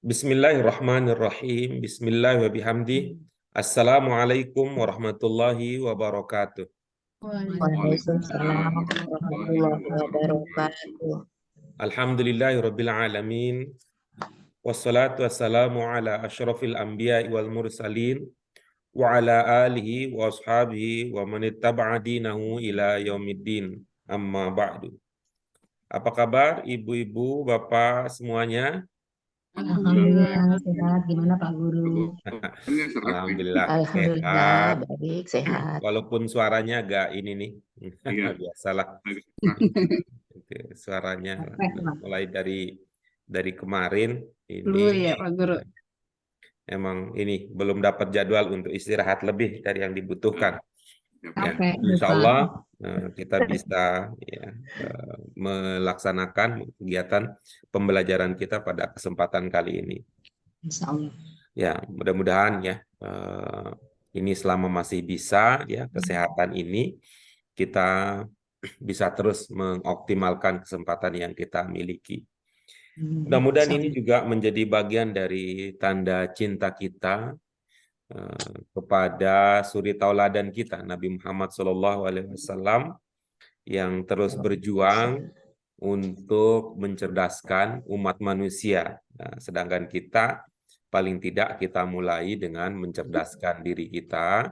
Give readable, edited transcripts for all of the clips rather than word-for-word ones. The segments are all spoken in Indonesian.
Bismillahirrahmanirrahim. Bismillahirrahmanirrahim. Assalamualaikum warahmatullahi wabarakatuh. Waalaikumsalam warahmatullahi wabarakatuh. Alhamdulillahirabbil alamin. Wassalatu wassalamu ala asyrafil anbiya'i wal mursalin wa ala alihi wa ashabihi wa man ittaba'a dinahu ila yaumiddin. Amma ba'du. Apa kabar ibu-ibu, bapak semuanya? Alhamdulillah sehat. Gimana Pak Guru? Alhamdulillah Alhamdulillah sehat. baik sehat. Walaupun suaranya agak ini nih, biasalah. Itu suaranya mulai dari kemarin ini ya Pak Guru. emang ini belum dapat jadwal untuk istirahat lebih dari yang dibutuhkan. Ya, insya Allah kita bisa ya, melaksanakan kegiatan pembelajaran kita pada kesempatan kali ini. Insya Allah. Ya, mudah-mudahan ya ini selama masih bisa ya kesehatan ini kita bisa terus mengoptimalkan kesempatan yang kita miliki. Mudah-mudahan ini juga menjadi bagian dari tanda cinta kita kepada suri tauladan kita Nabi Muhammad SAW yang terus berjuang untuk mencerdaskan umat manusia. Nah, sedangkan kita paling tidak kita mulai dengan mencerdaskan diri kita,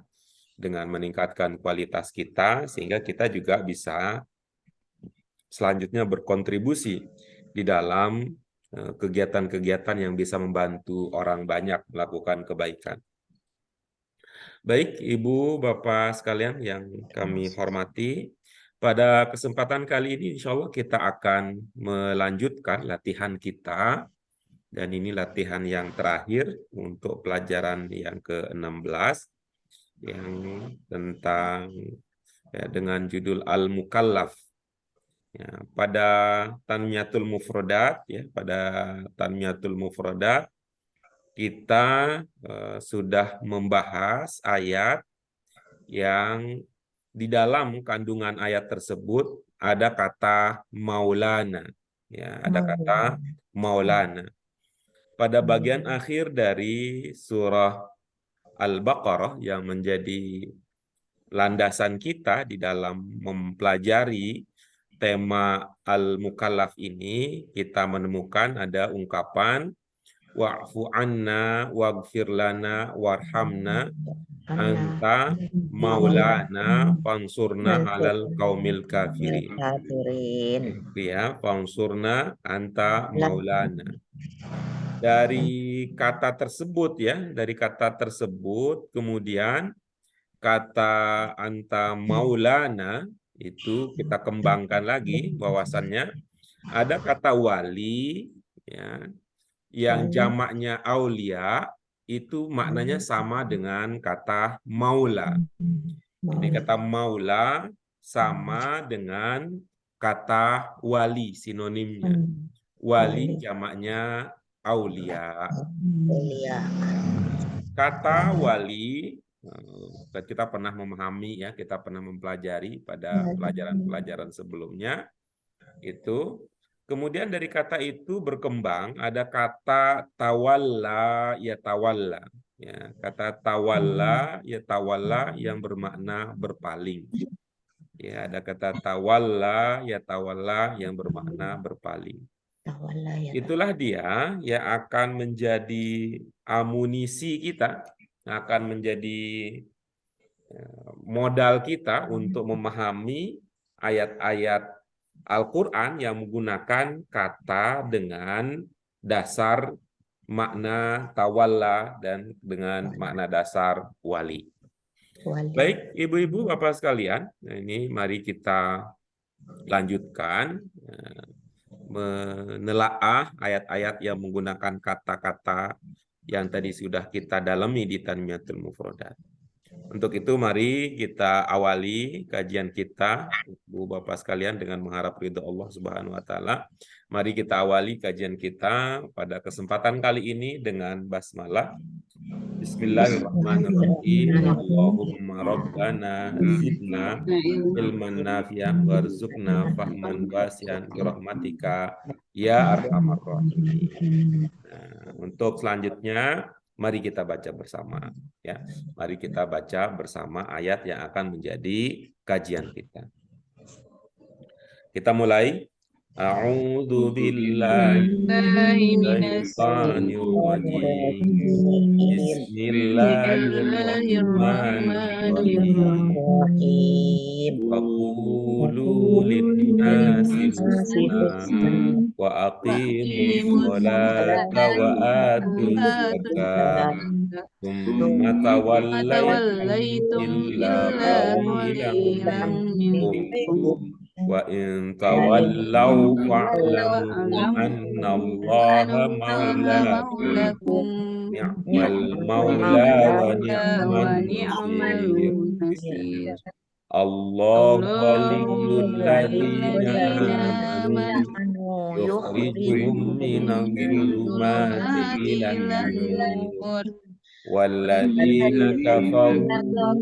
dengan meningkatkan kualitas kita, sehingga kita juga bisa selanjutnya berkontribusi di dalam kegiatan-kegiatan yang bisa membantu orang banyak melakukan kebaikan. Baik, Ibu, Bapak sekalian yang kami hormati, pada kesempatan kali ini insya Allah kita akan melanjutkan latihan kita, dan ini latihan yang terakhir untuk pelajaran yang ke-16, yang tentang ya, dengan judul Al-Mukallaf. Ya, pada Tanmiyatul Mufradat, ya, pada Tanmiyatul Mufradat kita sudah membahas ayat yang di dalam kandungan ayat tersebut ada kata maulana, ya, ada kata maulana. Pada bagian akhir dari surah Al-Baqarah yang menjadi landasan kita di dalam mempelajari tema Al-Mukallaf ini, kita menemukan ada ungkapan wa'fu anna waghfir lana warhamna anta maulana fansurna alal qaumil kafirin. Ya, fansurna anta maulana. Dari kata tersebut ya, dari kata tersebut kemudian kata anta maulana itu kita kembangkan lagi bahwasannya ada kata wali ya, yang jamaknya aulia itu maknanya sama dengan kata maula. Jadi kata maula sama dengan kata wali sinonimnya. Wali jamaknya aulia. Kata wali kita pernah memahami ya, kita pernah mempelajari pada pelajaran-pelajaran sebelumnya itu. Kemudian dari kata itu berkembang ada kata tawalla ya tawalla. Ya, kata tawalla ya tawalla yang bermakna berpaling. Ya, ada kata tawalla ya tawalla yang bermakna berpaling. Itulah dia yang akan menjadi amunisi kita, akan menjadi modal kita untuk memahami ayat-ayat Al-Quran yang menggunakan kata dengan dasar makna tawalla dan dengan makna dasar wali. Baik, ibu-ibu, bapak sekalian, nah ini mari kita lanjutkan menelaah ayat-ayat yang menggunakan kata-kata yang tadi sudah kita dalami di Tanmiyatul Mufradat. Untuk itu mari kita awali kajian kita, Bu Bapak sekalian, dengan mengharap ridho Allah Subhanahu wa taala. Mari kita awali kajian kita pada kesempatan kali ini dengan basmalah. Bismillahirrahmanirrahim. Allahumma rabbana zidna ilman nafi'an warzuqna fahman wasi'an birahmatika ya arhamar rahimin. untuk selanjutnya mari kita baca bersama ya. Mari kita baca bersama ayat yang akan menjadi kajian kita. Kita mulai. A'udzu billahi minasyaitonir rajim. Bismillahirrahmanirrahim. Wa qulu lin-nasi husna wa aqimus sholata wa atuz zakata tsumma tawallaytum illa qalilan minkum wa in tawallaw fa'lamu annallaha maulakum ni'mal maula wa ni'mal nasir. Allah waliyul ladzina amanu yukhrijuhum minadh dhulumati ilan nur walladzina kafaru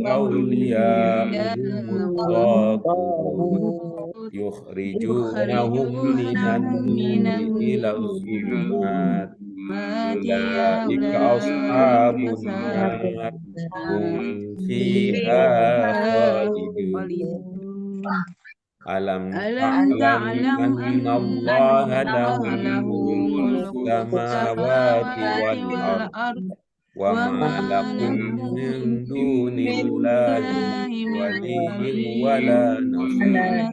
awliya'uhumut taghut yukhrijunahum minan nuri ilaz zulumat ulaika ashabun nar hum fiha khalidun. Alam ta'lam annallaha lahu mulkus samawati wal ardh wa ma lakum min dunillahi waliyyin wala nasir.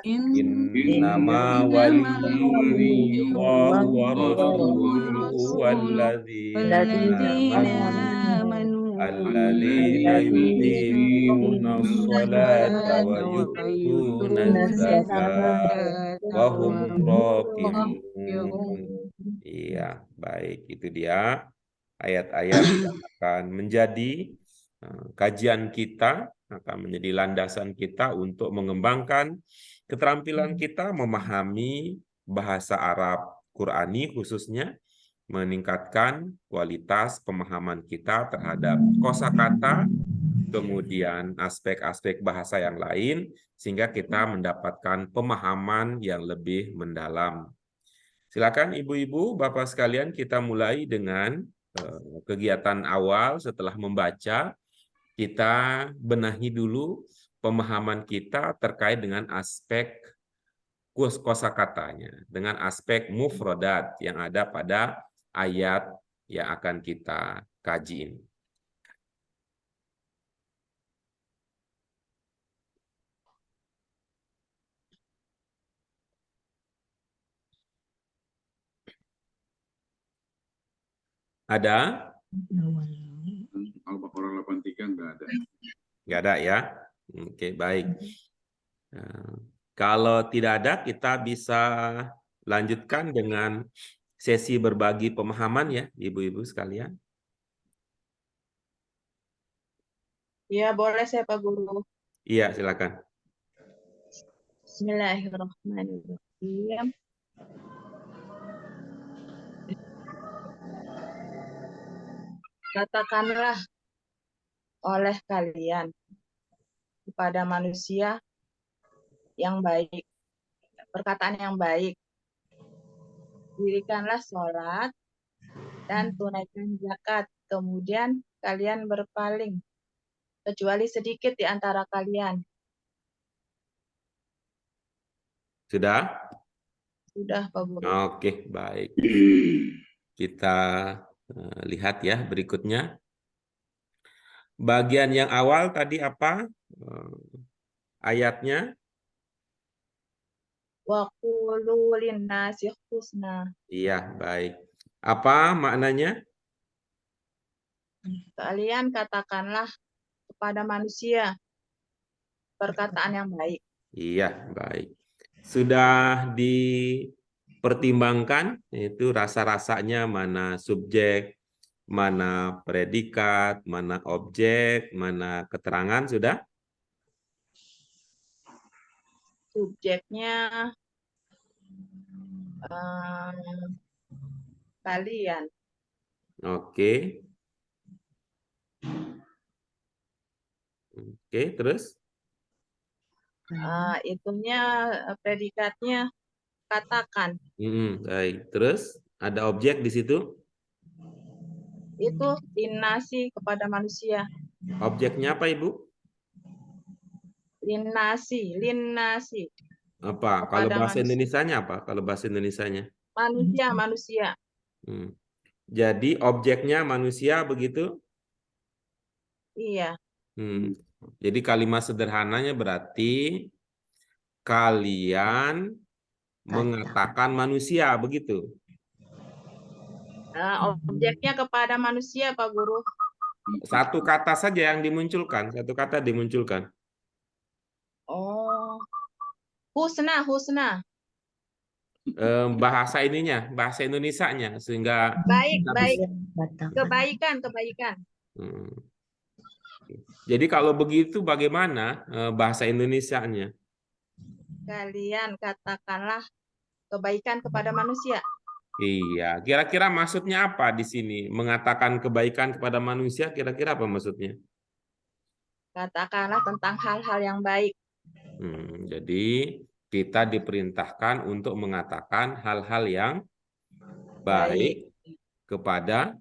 Innama waliyukumullahu wa rasuluhu walladzina amanu alladzina yuqimuna sholata wa yu'tuna zakata wa hum raki'un. Iya, baik, itu dia ayat-ayat yang akan menjadi kajian kita, akan menjadi landasan kita untuk mengembangkan keterampilan kita memahami bahasa Arab Qurani, khususnya meningkatkan kualitas pemahaman kita terhadap kosakata, kemudian aspek-aspek bahasa yang lain, sehingga kita mendapatkan pemahaman yang lebih mendalam. Silakan ibu-ibu, bapak sekalian, kita mulai dengan kegiatan awal. Setelah membaca, kita benahi dulu pemahaman kita terkait dengan aspek kosakatanya, dengan aspek mufradat yang ada pada ayat yang akan kita kaji ini. Ada? Al-Baqarah 83 nggak ada. Nggak ada ya? Oke, baik. Kalau tidak ada, kita bisa lanjutkan dengan sesi berbagi pemahaman ya, ibu-ibu sekalian. Ya, boleh saya Pak Guru. Iya, silakan. Bismillahirrahmanirrahim. Katakanlah oleh kalian kepada manusia yang baik, perkataan yang baik. Dirikanlah sholat dan tunaikan zakat. Kemudian kalian berpaling, kecuali sedikit di antara kalian. Sudah? Sudah, Pak Guru. Oke, baik. Kita lihat ya berikutnya. Bagian yang awal tadi apa? Ayatnya? Wa qulu linnasi husna. Iya, baik. Apa maknanya? Kalian katakanlah kepada manusia perkataan yang baik. Iya, baik. Sudah dipertimbangkan itu rasa-rasanya, mana subjek, mana predikat, mana objek, mana keterangan, sudah? Subjeknya kalian. Oke. Oke, terus? Itunya predikatnya katakan. Baik, terus Ada objek di situ? Itu linnasi kepada manusia. Objeknya apa, Ibu? Linnasi. Apa? Kalau Kepada bahasa manusia. Indonesianya apa? Kalau bahasa Indonesianya? Manusia. Jadi objeknya manusia begitu? Iya. Jadi kalimat sederhananya berarti kalian mengatakan manusia begitu? Objeknya kepada manusia, Pak Guru. Satu kata saja yang dimunculkan, satu kata dimunculkan. Oh, husna. Bahasa ininya, bahasa Indonesianya, sehingga Baik. Katakan. Kebaikan. Jadi kalau begitu bagaimana bahasa Indonesianya? Kalian katakanlah kebaikan kepada manusia. Iya, kira-kira maksudnya apa di sini? Mengatakan kebaikan kepada manusia, kira-kira apa maksudnya? Katakanlah tentang hal-hal yang baik. Jadi kita diperintahkan untuk mengatakan hal-hal yang baik kepada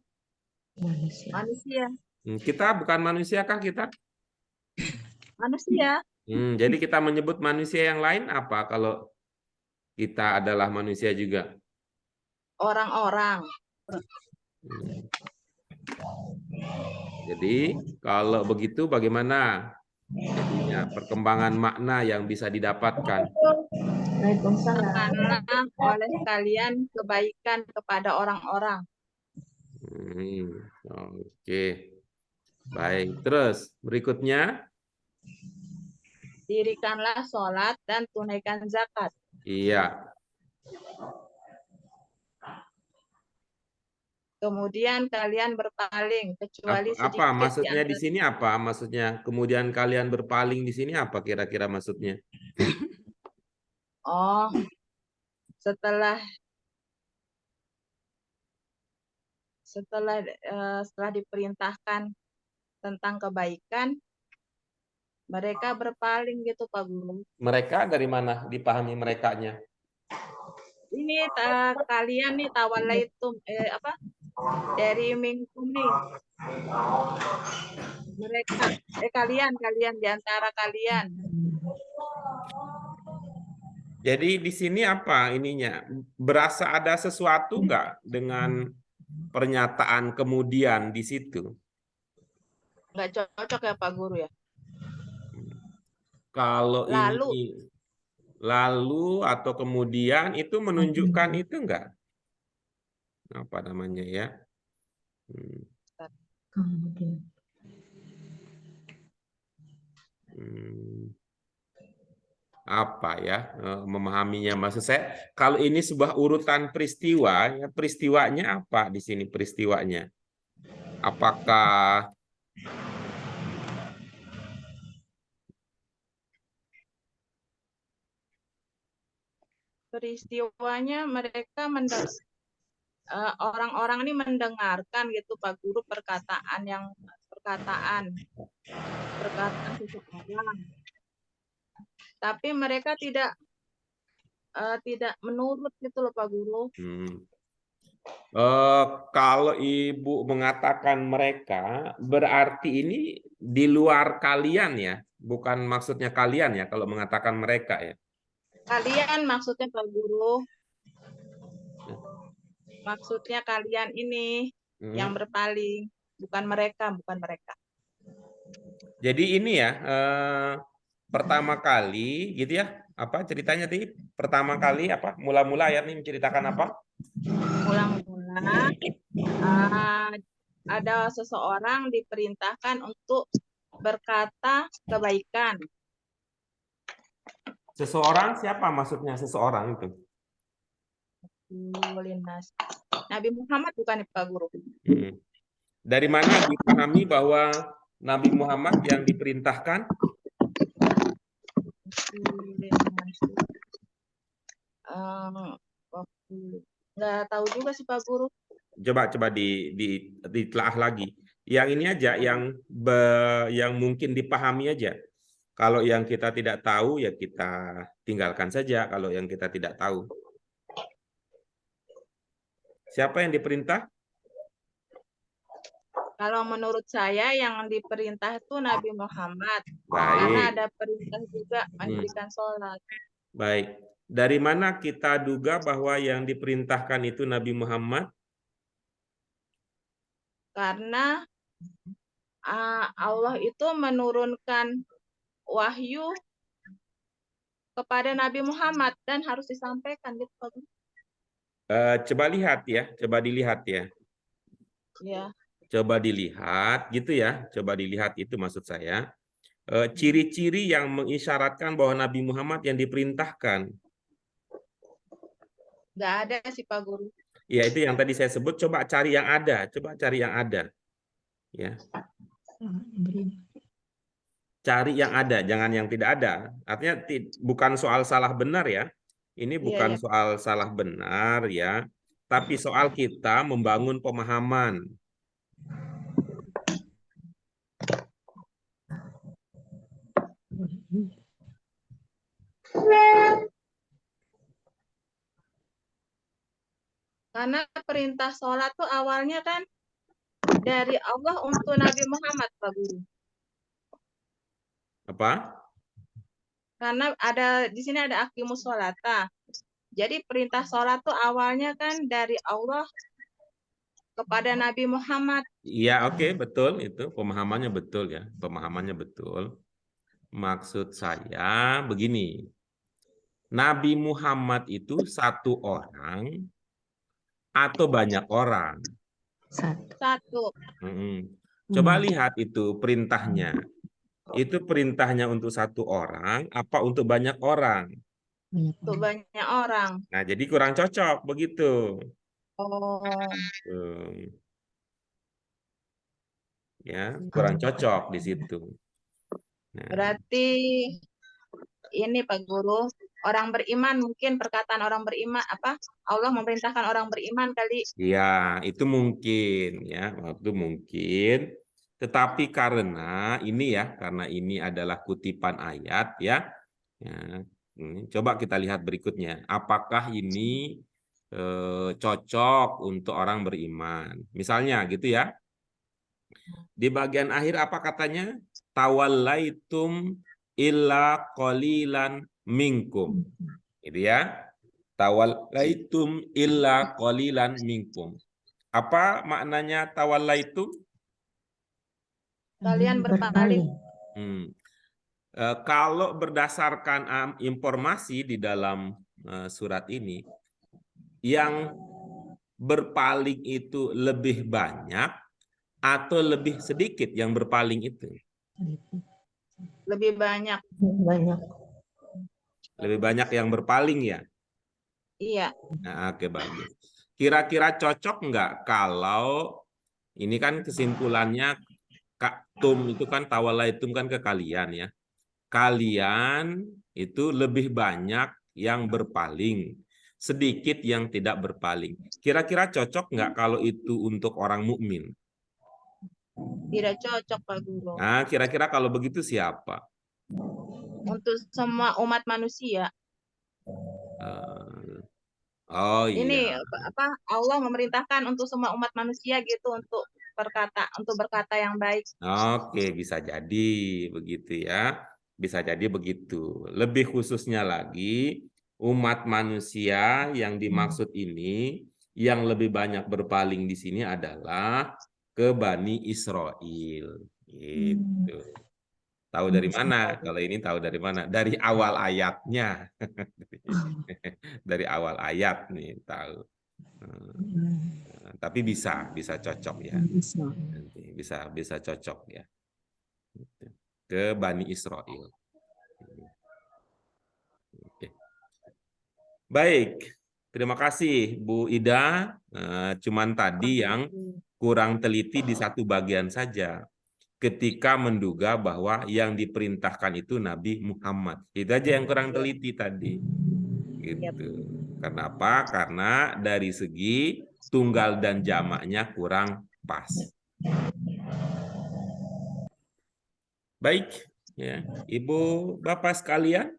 manusia. Kita bukan manusia kah kita? Manusia. Jadi kita menyebut manusia yang lain apa kalau kita adalah manusia juga? Orang-orang. Jadi kalau begitu bagaimana jadinya perkembangan makna yang bisa didapatkan? Katakanlah oleh kalian kebaikan kepada orang-orang. Oke. Baik, terus berikutnya? Dirikanlah sholat dan tunaikan zakat. Iya. Kemudian kalian berpaling kecuali sedikit. Apa maksudnya di sini apa? Maksudnya kemudian kalian berpaling di sini apa kira-kira maksudnya? Oh, setelah diperintahkan tentang kebaikan, mereka berpaling gitu, Pak Guru. Mereka dari mana dipahami merekanya? Ini kalian nih tawalaitum dari minkum nih. Mereka kalian di antara kalian. Jadi di sini apa ininya? Berasa ada sesuatu nggak dengan pernyataan kemudian di situ? Nggak cocok ya Pak Guru ya? Kalau ini lalu atau kemudian itu menunjukkan itu enggak? Apa namanya ya? Apa ya memahaminya? Maksud saya kalau ini sebuah urutan peristiwa, ya peristiwanya apa di sini peristiwanya? Apakah peristiwanya mereka orang-orang ini mendengarkan gitu Pak Guru perkataan seseorang, tapi mereka tidak menurut gitu loh Pak Guru. Kalau Ibu mengatakan mereka, berarti ini di luar kalian ya, bukan maksudnya kalian ya kalau mengatakan mereka ya. Kalian maksudnya Pak Guru. Maksudnya kalian ini yang berpaling, bukan mereka. Jadi ini ya, pertama kali gitu ya, apa ceritanya tadi? Pertama kali apa? Mula-mula ayat ini menceritakan apa? Mula-mula ada seseorang diperintahkan untuk berkata kebaikan. Seseorang siapa maksudnya seseorang itu? Nabi Muhammad bukan Pak Guru. Dari mana dipahami bahwa Nabi Muhammad yang diperintahkan? Nggak tahu juga sih Pak Guru. Coba ditelaah lagi. Yang ini aja yang mungkin dipahami aja. Kalau yang kita tidak tahu ya kita tinggalkan saja kalau yang kita tidak tahu. Siapa yang diperintah? Kalau menurut saya yang diperintah itu Nabi Muhammad. Karena Baik. ada perintah juga mendirikan sholat. Baik. Dari mana kita duga bahwa yang diperintahkan itu Nabi Muhammad? Karena Allah itu menurunkan wahyu kepada Nabi Muhammad dan harus disampaikan gitu Pak Guru. Coba lihat ya, coba dilihat ya. Ya. Coba dilihat gitu ya, coba dilihat itu maksud saya. Ciri-ciri yang mengisyaratkan bahwa Nabi Muhammad yang diperintahkan. Nggak ada sih Pak Guru. Ya itu yang tadi saya sebut, coba cari yang ada, coba cari yang ada. Ya. Cari yang ada, jangan yang tidak ada. Artinya bukan soal salah benar ya. Ini bukan soal salah benar ya, tapi soal kita membangun pemahaman. Karena perintah sholat tuh awalnya kan dari Allah untuk Nabi Muhammad, Pak Guru. Apa? Karena di sini ada aqimus sholata. Jadi perintah sholat tuh awalnya kan dari Allah kepada Nabi Muhammad. Iya, oke, betul itu pemahamannya betul ya, pemahamannya betul. Maksud saya begini, Nabi Muhammad itu satu orang atau banyak orang? Satu. Coba lihat itu perintahnya. Itu perintahnya untuk satu orang, apa untuk banyak orang? Untuk banyak orang. Nah, jadi kurang cocok begitu. Oh. Ya, kurang cocok di situ. Nah. Berarti ini Pak Guru, orang beriman mungkin perkataan orang beriman apa? Allah memerintahkan orang beriman kali. Ya, itu mungkin ya, waktu mungkin. Tetapi karena ini ya, karena ini adalah kutipan ayat ya. Ya, coba kita lihat berikutnya. Apakah ini cocok untuk orang beriman? Misalnya gitu ya. Di bagian akhir apa katanya? Tawallaitum illa qalilan minkum. Gitu ya. Tawallaitum illa qalilan minkum. Apa maknanya tawallaitum? Kalian berpaling. Kalau berdasarkan informasi di dalam surat ini, yang berpaling itu lebih banyak atau lebih sedikit yang berpaling itu? Lebih banyak. Lebih banyak yang berpaling ya? Iya. Nah, oke, bagus. Kira-kira cocok nggak kalau ini kan kesimpulannya tum itu kan tawallaitum kan ke kalian ya. Kalian itu lebih banyak yang berpaling, sedikit yang tidak berpaling. Kira-kira cocok nggak kalau itu untuk orang mukmin? Tidak cocok Pak Guru. Nah, kira-kira kalau begitu siapa? Untuk semua umat manusia. Oh iya. Ini apa? Allah memerintahkan untuk semua umat manusia gitu untuk berkata yang baik. Oke, bisa jadi begitu ya. Bisa jadi begitu. Lebih khususnya lagi, umat manusia yang dimaksud ini, yang lebih banyak berpaling di sini adalah ke Bani Israel. Gitu. Tahu dari mana? Kalau ini tahu dari mana? Dari awal ayatnya. Dari awal ayat nih tahu. Tapi bisa cocok ya. Nanti bisa cocok ya. Ke Bani Israel. Oke. Baik, terima kasih Bu Ida. Cuman tadi yang kurang teliti di satu bagian saja. Ketika menduga bahwa yang diperintahkan itu Nabi Muhammad. Itu aja yang kurang teliti tadi. Gitu. Kenapa? Karena dari segi tunggal dan jamaknya kurang pas. Baik, ya. Ibu Bapak sekalian,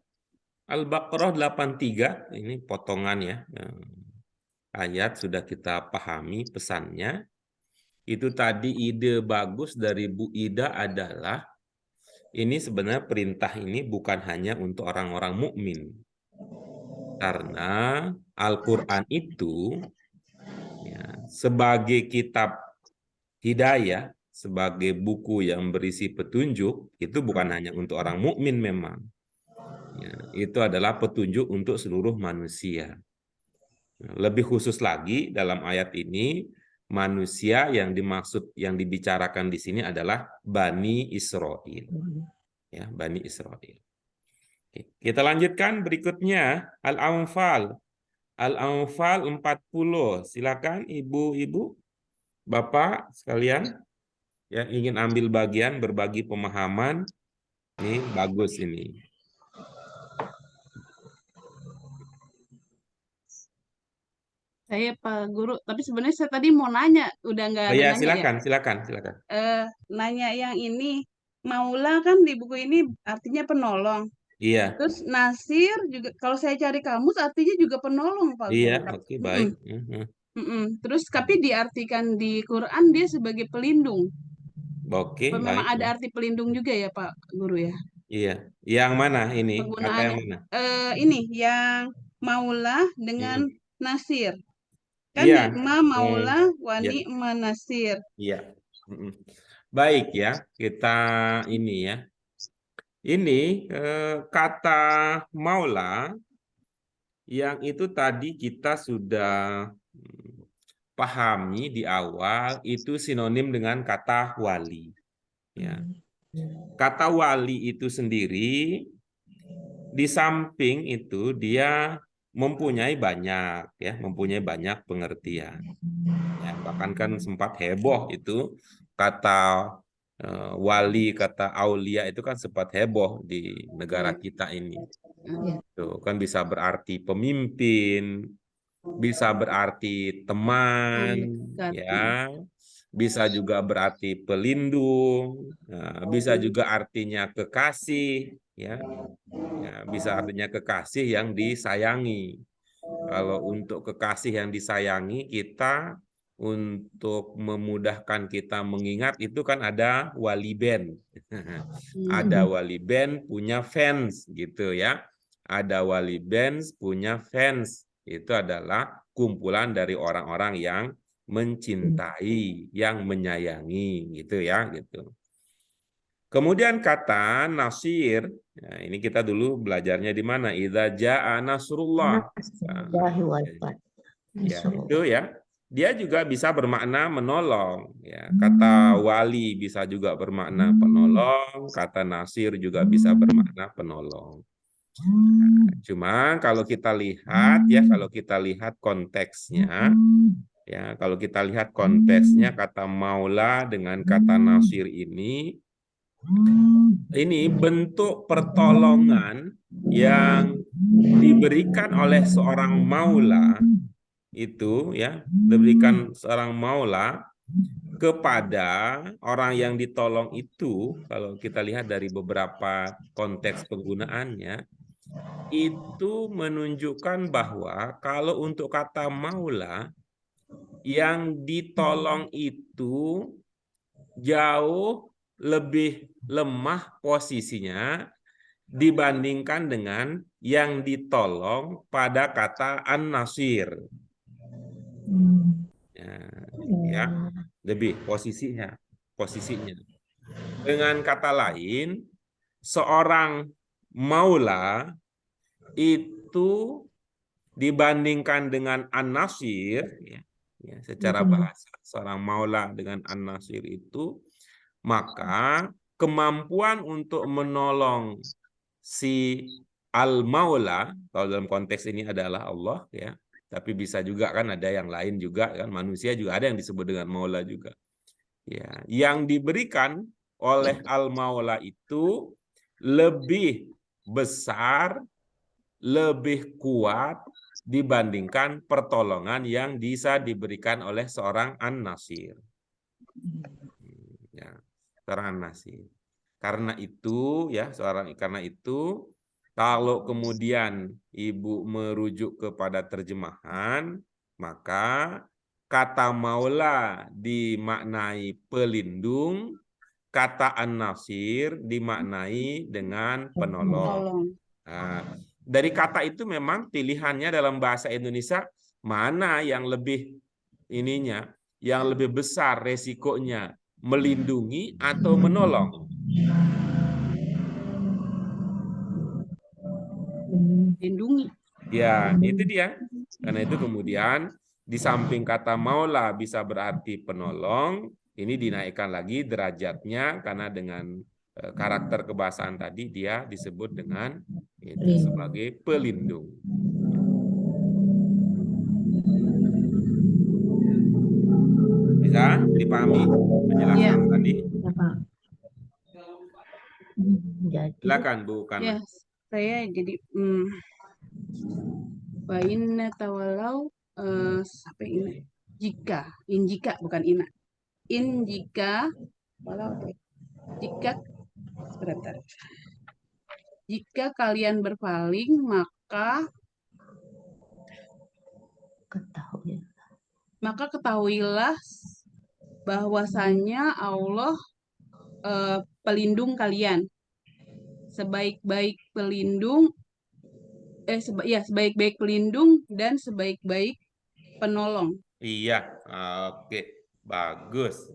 Al-Baqarah 83, ini potongan ya. ayat sudah kita pahami pesannya. Itu tadi ide bagus dari Bu Ida adalah ini sebenarnya perintah ini bukan hanya untuk orang-orang mukmin. Karena Al-Quran itu ya, sebagai kitab hidayah, sebagai buku yang berisi petunjuk, itu bukan hanya untuk orang mukmin memang. Ya, itu adalah petunjuk untuk seluruh manusia. Lebih khusus lagi dalam ayat ini, manusia yang dimaksud, yang dibicarakan di sini adalah Bani Israel. Ya, Bani Israel. Oke, kita lanjutkan berikutnya, Al-Anfal. Al-Anfal 40. Silakan ibu-ibu, bapak sekalian yang ingin ambil bagian berbagi pemahaman. Ini bagus ini. Saya Pak Guru, tapi sebenarnya saya tadi mau nanya, udah nggak Oh ada ya, nanya ya. silakan. Nanya yang ini, Maula kan di buku ini artinya penolong. Iya, Terus Nasir juga, kalau saya cari kamus artinya juga penolong Pak iya, Guru. oke, baik. Terus tapi diartikan di Quran dia sebagai pelindung. Oke, Apa memang baik. ada arti pelindung juga ya Pak Guru ya? Iya, yang mana ini? Kata yang Penggunaannya. mana? Ini yang Maula dengan Nasir. Kan Iya. nikma Maula wa Iya. ni'ma Nasir. Iya. Baik ya, kita ini ya. Ini kata Maula yang itu tadi kita sudah pahami di awal itu sinonim dengan kata wali. Ya. Kata wali itu sendiri di samping itu dia mempunyai banyak pengertian. Ya, bahkan kan sempat heboh itu kata wali, kata aulia itu kan sempat heboh di negara kita ini. Tuh, kan bisa berarti pemimpin, bisa berarti teman, ya, bisa juga berarti pelindung, bisa juga artinya kekasih, ya, bisa artinya kekasih yang disayangi. Kalau untuk kekasih yang disayangi, kita untuk memudahkan kita mengingat itu kan ada wali band. Ada wali band punya fans gitu ya. Ada wali band punya fans. Itu adalah kumpulan dari orang-orang yang mencintai, yang menyayangi gitu ya gitu. Kemudian kata nasir, nah ini kita dulu belajarnya di mana? Idza jaa nasrullah. Ya, itu ya. Dia juga bisa bermakna menolong. Ya, kata wali bisa juga bermakna penolong, kata nasir juga bisa bermakna penolong. Nah, cuma kalau kita lihat ya, kalau kita lihat konteksnya, ya, kalau kita lihat konteksnya kata maula dengan kata nasir ini bentuk pertolongan yang diberikan oleh seorang maula itu ya, diberikan seorang maula kepada orang yang ditolong itu, kalau kita lihat dari beberapa konteks penggunaannya, itu menunjukkan bahwa kalau untuk kata maula, yang ditolong itu jauh lebih lemah posisinya dibandingkan dengan yang ditolong pada kata an-nasir. Ya, lebih posisinya. Dengan kata lain, seorang maula itu dibandingkan dengan an-nasir, ya, secara bahasa, seorang maula dengan an-nasir itu, maka kemampuan untuk menolong si al-maula, kalau dalam konteks ini adalah Allah, ya, tapi bisa juga kan ada yang lain juga kan, manusia juga ada yang disebut dengan maula juga. Ya, yang diberikan oleh al-maula itu lebih besar, lebih kuat dibandingkan pertolongan yang bisa diberikan oleh seorang an-nasir. Ya, seorang an-nasir. Karena itu ya, kalau kemudian Ibu merujuk kepada terjemahan, maka kata maula dimaknai pelindung, kata an-nasir dimaknai dengan penolong. Nah, dari kata itu memang pilihannya dalam bahasa Indonesia mana yang lebih yang lebih besar resikonya, melindungi atau menolong? Lindungi. Ya, itu dia. Karena itu kemudian di samping kata maula bisa berarti penolong, ini dinaikkan lagi derajatnya karena dengan karakter kebahasaan tadi dia disebut dengan itu sebagai pelindung. Bisa dipahami penjelasan tadi? Ya, Pak. Jadi, Silakan Bu Kana. Ya, saya jadi wa inna tawalau sampai ini. Jika, bukan ina. Jika walau jika sebentar. Jika kalian berpaling maka ketahuilah bahwasanya Allah pelindung kalian. Sebaik-baik pelindung sebaik-baik pelindung dan sebaik-baik penolong. Iya, oke, bagus.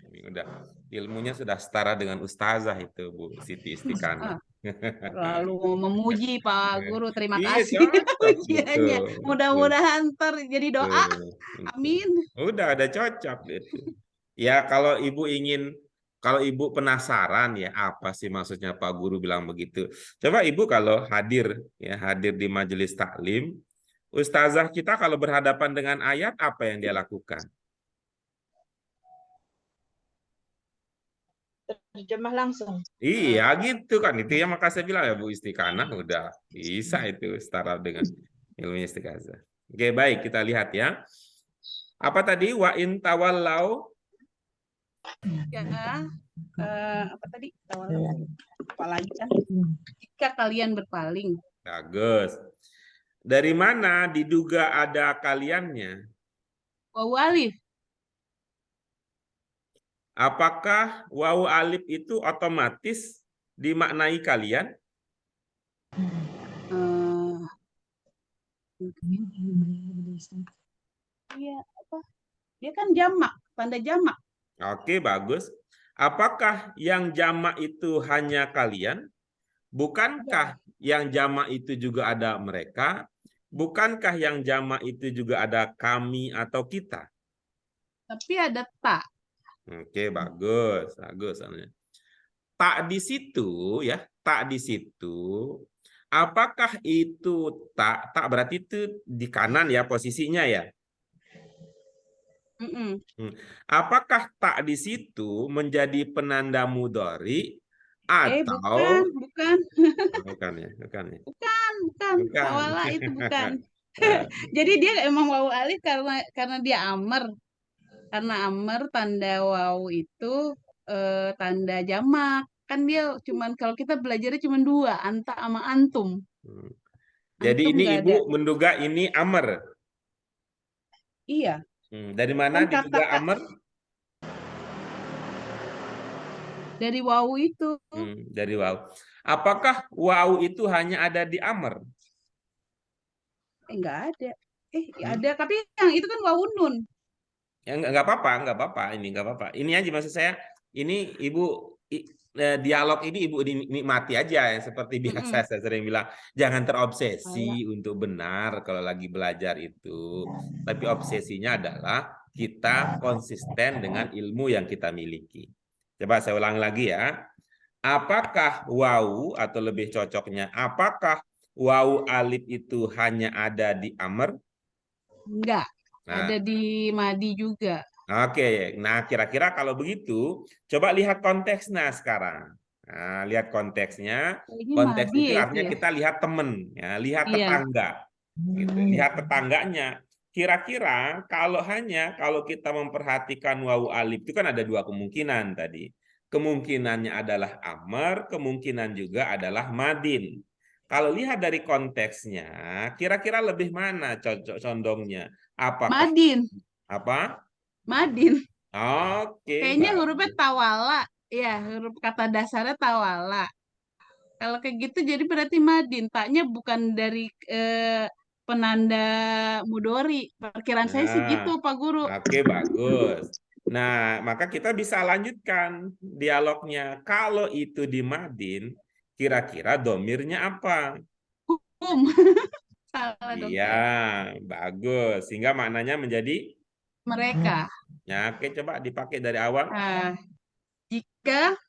Ini udah ilmunya sudah setara dengan ustazah itu Bu Siti Istiqanah. Lalu memuji Pak Guru, terima Iya, kasih cocok, ujiannya. betul, Mudah-mudahan ntar jadi doa. betul. Amin. Udah ada cocok itu. Ya kalau Ibu penasaran ya apa sih maksudnya Pak Guru bilang begitu. Coba Ibu kalau hadir di majelis taklim, ustazah kita kalau berhadapan dengan ayat apa yang dia lakukan? Terjemah langsung. Iya gitu kan, itu ya maka saya bilang ya Bu Istiqanah udah bisa itu setara dengan ilmu istiqazah. Oke, baik, kita lihat ya. Apa tadi? Wa in tawallau. Ya, apa tadi? Apalagi kan? Jika kalian berpaling. Bagus. Dari mana diduga ada kaliannya? Wawu alif. Apakah wawu alif itu otomatis dimaknai kalian? Iya, apa? Dia kan jamak, tanda jamak. Oke, bagus. Apakah yang jamak itu hanya kalian? Bukankah yang jamak itu juga ada mereka? Bukankah yang jamak itu juga ada kami atau kita? Tapi ada tak. Oke, bagus, bagus. Tak di situ ya, tak di situ. Apakah itu tak berarti itu di kanan ya posisinya ya? Apakah tak di situ menjadi penanda mudhari atau bukan ya, bukan. Tawala itu bukan. Jadi dia emang wawu alif karena dia amr. Karena amr tanda wawu itu tanda jamak. Kan dia cuman kalau kita belajarnya cuma dua, anta sama antum. Jadi antum ini Ibu ada. Menduga ini amr. Iya. Dari mana kan diduga amr? Dari wawu itu. Dari wawu. Apakah wawu itu hanya ada di amr? Enggak ada. Ada, tapi yang itu kan wawu nun. Ya enggak apa-apa, ini enggak apa-apa. Ini aja maksud saya, ini Ibu dialog ini Ibu dinikmati aja ya, seperti biasa saya sering bilang, jangan terobsesi untuk benar kalau lagi belajar itu. Tapi obsesinya adalah kita konsisten dengan ilmu yang kita miliki. Coba saya ulang lagi ya. Apakah wawu atau lebih cocoknya apakah wawu alif itu hanya ada di amr? Enggak. Ada di madi juga. Oke, nah kira-kira kalau begitu, coba lihat konteksnya sekarang. Nah, lihat konteksnya. Konteks itu artinya kita lihat temen, ya, lihat tetangga. Gitu. Lihat tetangganya. Kira-kira kalau kita memperhatikan wawu alif itu kan ada dua kemungkinan tadi. Kemungkinannya adalah amr, kemungkinan juga adalah madin. Kalau lihat dari konteksnya, kira-kira lebih mana condongnya? Apakah Madin. apa? Madin. Oke, Kayaknya hurufnya bagus. tawala. Ya, huruf kata dasarnya tawala. Kalau kayak gitu jadi berarti Madin. Taknya bukan dari penanda mudori. Perkiraan saya sih Nah, gitu, Pak Guru. oke, bagus. Nah, maka kita bisa lanjutkan dialognya. Kalau itu di Madin, kira-kira domirnya apa? Salah dong Iya, saya. bagus. Sehingga maknanya menjadi Mereka. ya, oke, coba dipakai dari awal. Nah, jika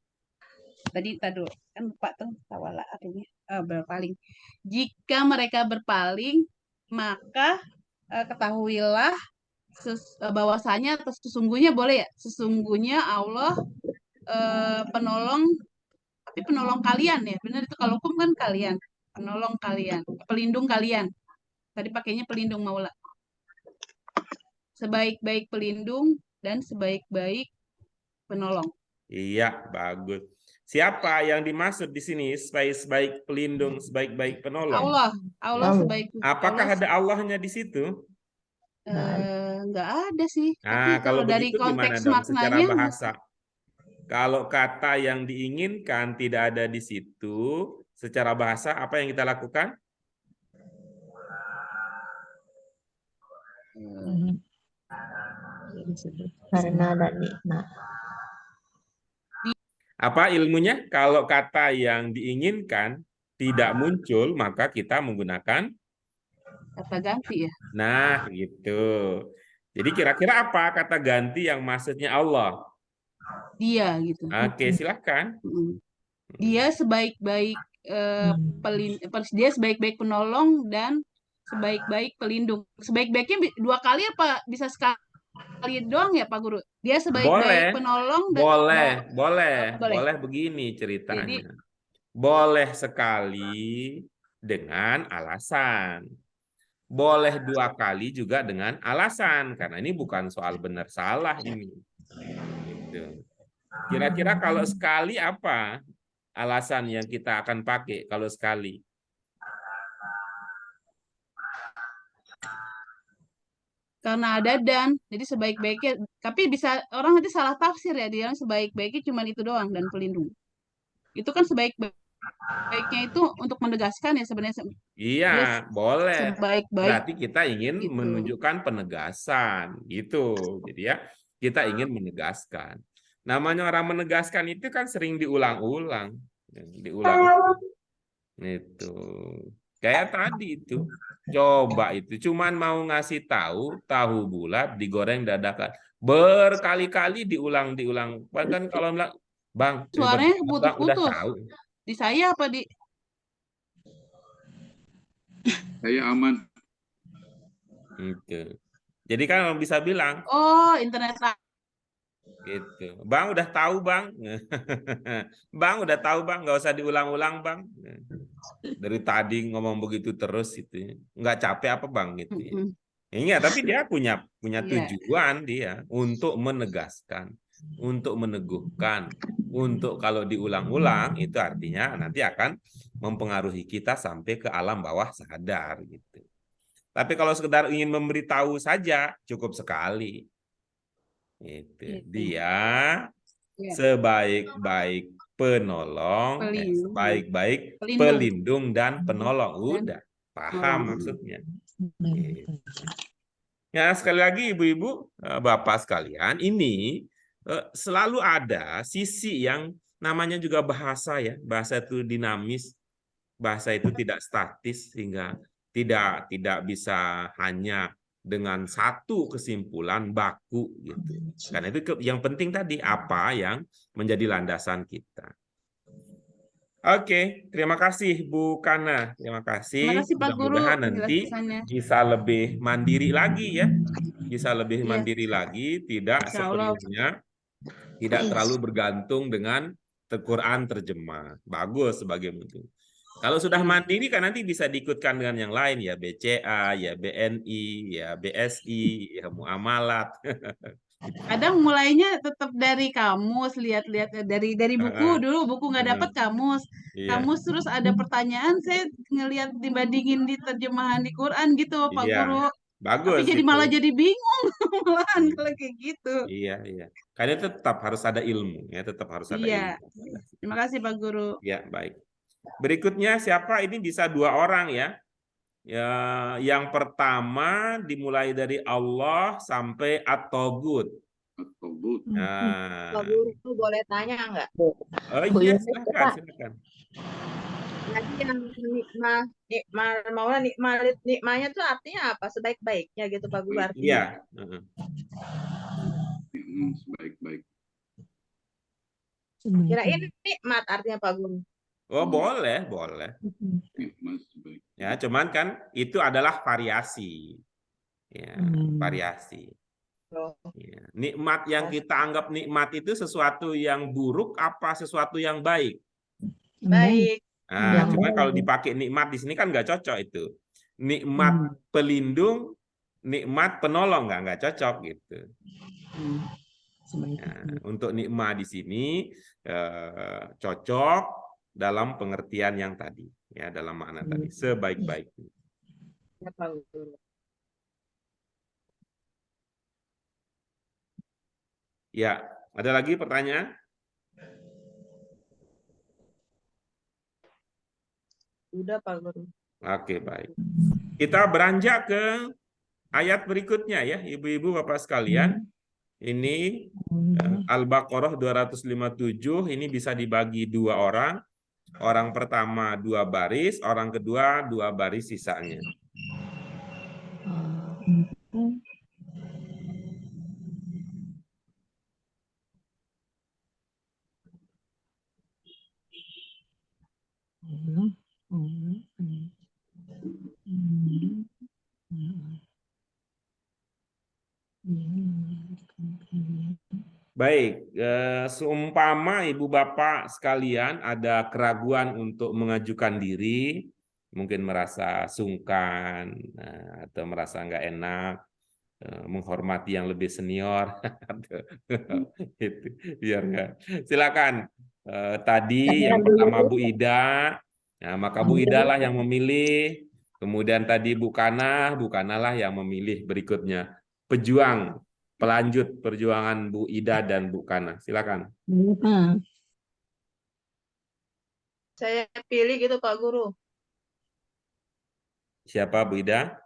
tadi kan lupa tuh tawala artinya berpaling. Jika mereka berpaling, maka ketahuilah bahwasanya atau sesungguhnya boleh ya, sesungguhnya Allah penolong, tapi penolong kalian ya, benar itu kalau hukum kan kalian, penolong kalian, pelindung kalian. Tadi pakainya pelindung maula. Sebaik-baik pelindung dan sebaik-baik penolong. Iya, bagus. Siapa yang dimaksud di sini sebaik-baik pelindung, sebaik-baik penolong? Allah sebaik. Apakah Allah, ada Allahnya di situ? nggak ada sih. Nah, Tapi kalau dari begitu gimana konteks dong secara maknanya, bahasa? Kalau kata yang diinginkan tidak ada di situ, secara bahasa apa yang kita lakukan? Karena ada nikmat. Apa ilmunya? Kalau kata yang diinginkan tidak muncul, maka kita menggunakan kata ganti ya. nah, gitu. Jadi kira-kira apa kata ganti yang maksudnya Allah? Dia gitu. Oke, silahkan. Dia sebaik-baik dia sebaik-baik penolong dan sebaik-baik pelindung. Sebaik-baiknya 2 kali apa bisa sekali doang ya Pak Guru? Dia sebaik-baik penolong dan boleh begini ceritanya. Jadi, boleh sekali dengan alasan. Boleh 2 kali juga dengan alasan, karena ini bukan soal benar salah ini. Gitu. Kira-kira kalau sekali apa alasan yang kita akan pakai kalau sekali? karena ada dan, jadi sebaik-baiknya, tapi bisa orang nanti salah tafsir ya, dia sebaik-baiknya cuma itu doang dan pelindung. Itu kan sebaik-baiknya itu untuk menegaskan ya sebenarnya. Iya, Dia boleh. sebaik-baik Berarti kita ingin gitu. menunjukkan penegasan, gitu. Jadi ya, kita ingin menegaskan. Namanya orang menegaskan itu kan sering diulang-ulang, diulang. Itu kayak tadi itu. Coba itu cuman mau ngasih tahu bulat digoreng dadakan. Berkali-kali diulang-diulang. Bahkan kalau bilang, Bang, Suaranya Bang udah putus-putus. tahu. Di saya apa di? Saya aman. Gitu. Jadi kan bisa bilang, Oh, internet gitu. Bang udah tahu, Bang. Bang udah tahu, Bang, nggak usah diulang-ulang, Bang. Dari tadi ngomong begitu terus itu. Nggak capek apa, Bang, gitu ya. Iya, tapi dia punya tujuan dia untuk menegaskan, untuk meneguhkan, untuk kalau diulang-ulang itu artinya nanti akan mempengaruhi kita sampai ke alam bawah sadar gitu. Tapi kalau sekedar ingin memberitahu saja cukup sekali. Itu dia sebaik-baik penolong, sebaik-baik pelindung dan penolong. Udah paham maksudnya. Ya, sekali lagi Ibu-ibu, Bapak sekalian, ini selalu ada sisi yang namanya juga bahasa ya. Bahasa itu dinamis. Bahasa itu tidak statis sehingga tidak bisa hanya dengan satu kesimpulan baku gitu. Karena itu yang penting tadi apa yang menjadi landasan kita. Oke, terima kasih Bu Kana. Terima kasih. Mudah-mudahan nanti bisa lebih mandiri lagi ya. Bisa lebih mandiri lagi, tidak sepenuhnya, tidak terlalu bergantung dengan Quran terjemah. Bagus sebagai itu. Kalau sudah mandiri kan nanti bisa diikutkan dengan yang lain ya, BCA, ya BNI, ya BSI, ya muamalat. Kadang mulainya tetap dari kamus, lihat-lihat dari buku Heeh, dulu, buku nggak heeh, dapet kamus. iya, Kamus terus ada pertanyaan, saya ngelihat dibandingin di terjemahan di Quran gitu, Pak iya, Guru. Tapi bagus jadi itu. malah jadi bingung malahan Iya, kalau kayak gitu. iya, iya. Karena tetap harus ada ilmu, ya, tetap harus ada Iya, ilmu. terima kasih Pak Guru. Ya, baik. Berikutnya siapa? Ini bisa 2 orang ya. Ya, yang pertama dimulai dari Allah sampai At-Togut. At-Tobut. Pak Nah, Guru boleh tanya nggak? oh Bu iya, Yuni, silakan, Pak. silakan. Jadi yang nikmahnya tuh artinya apa? Sebaik-baiknya gitu Pak Guru Iya. artinya. Heeh. Sebaik-baik. Kirain nikmat artinya Pak Guru. Oh, boleh, boleh. Nikmat sebaik. Ya, cuman kan itu adalah variasi. Ya, variasi. Loh. Ya. Nikmat yang kita anggap nikmat itu sesuatu yang buruk apa sesuatu yang baik? Baik. Nah, Yang cuman kalau baik. dipakai nikmat di sini kan nggak cocok itu. Nikmat pelindung, nikmat penolong nggak cocok gitu. Nah, untuk nikmat di sini cocok dalam pengertian yang tadi, ya, dalam makna tadi, sebaik-baiknya. Ya, Pak Guru. Ya, ada lagi pertanyaan? Udah Pak Guru. Oke, baik. Kita beranjak ke ayat berikutnya ya, Ibu-ibu Bapak sekalian. Ini Al-Baqarah 257, ini bisa dibagi 2 orang. Orang pertama 2 baris, orang kedua 2 baris sisanya. Baik, seumpama Ibu Bapak sekalian ada keraguan untuk mengajukan diri, mungkin merasa sungkan atau merasa nggak enak, menghormati yang lebih senior, itu biar nggak. Silakan. Tadi yang pertama Bu Ida, nah, maka Bu Ida lah yang memilih. Kemudian tadi Bu Kana lah yang memilih berikutnya. Pejuang. Pelanjut perjuangan Bu Ida dan Bu Kana. Silakan. Pak. Saya pilih gitu Pak Guru. Siapa Bu Ida?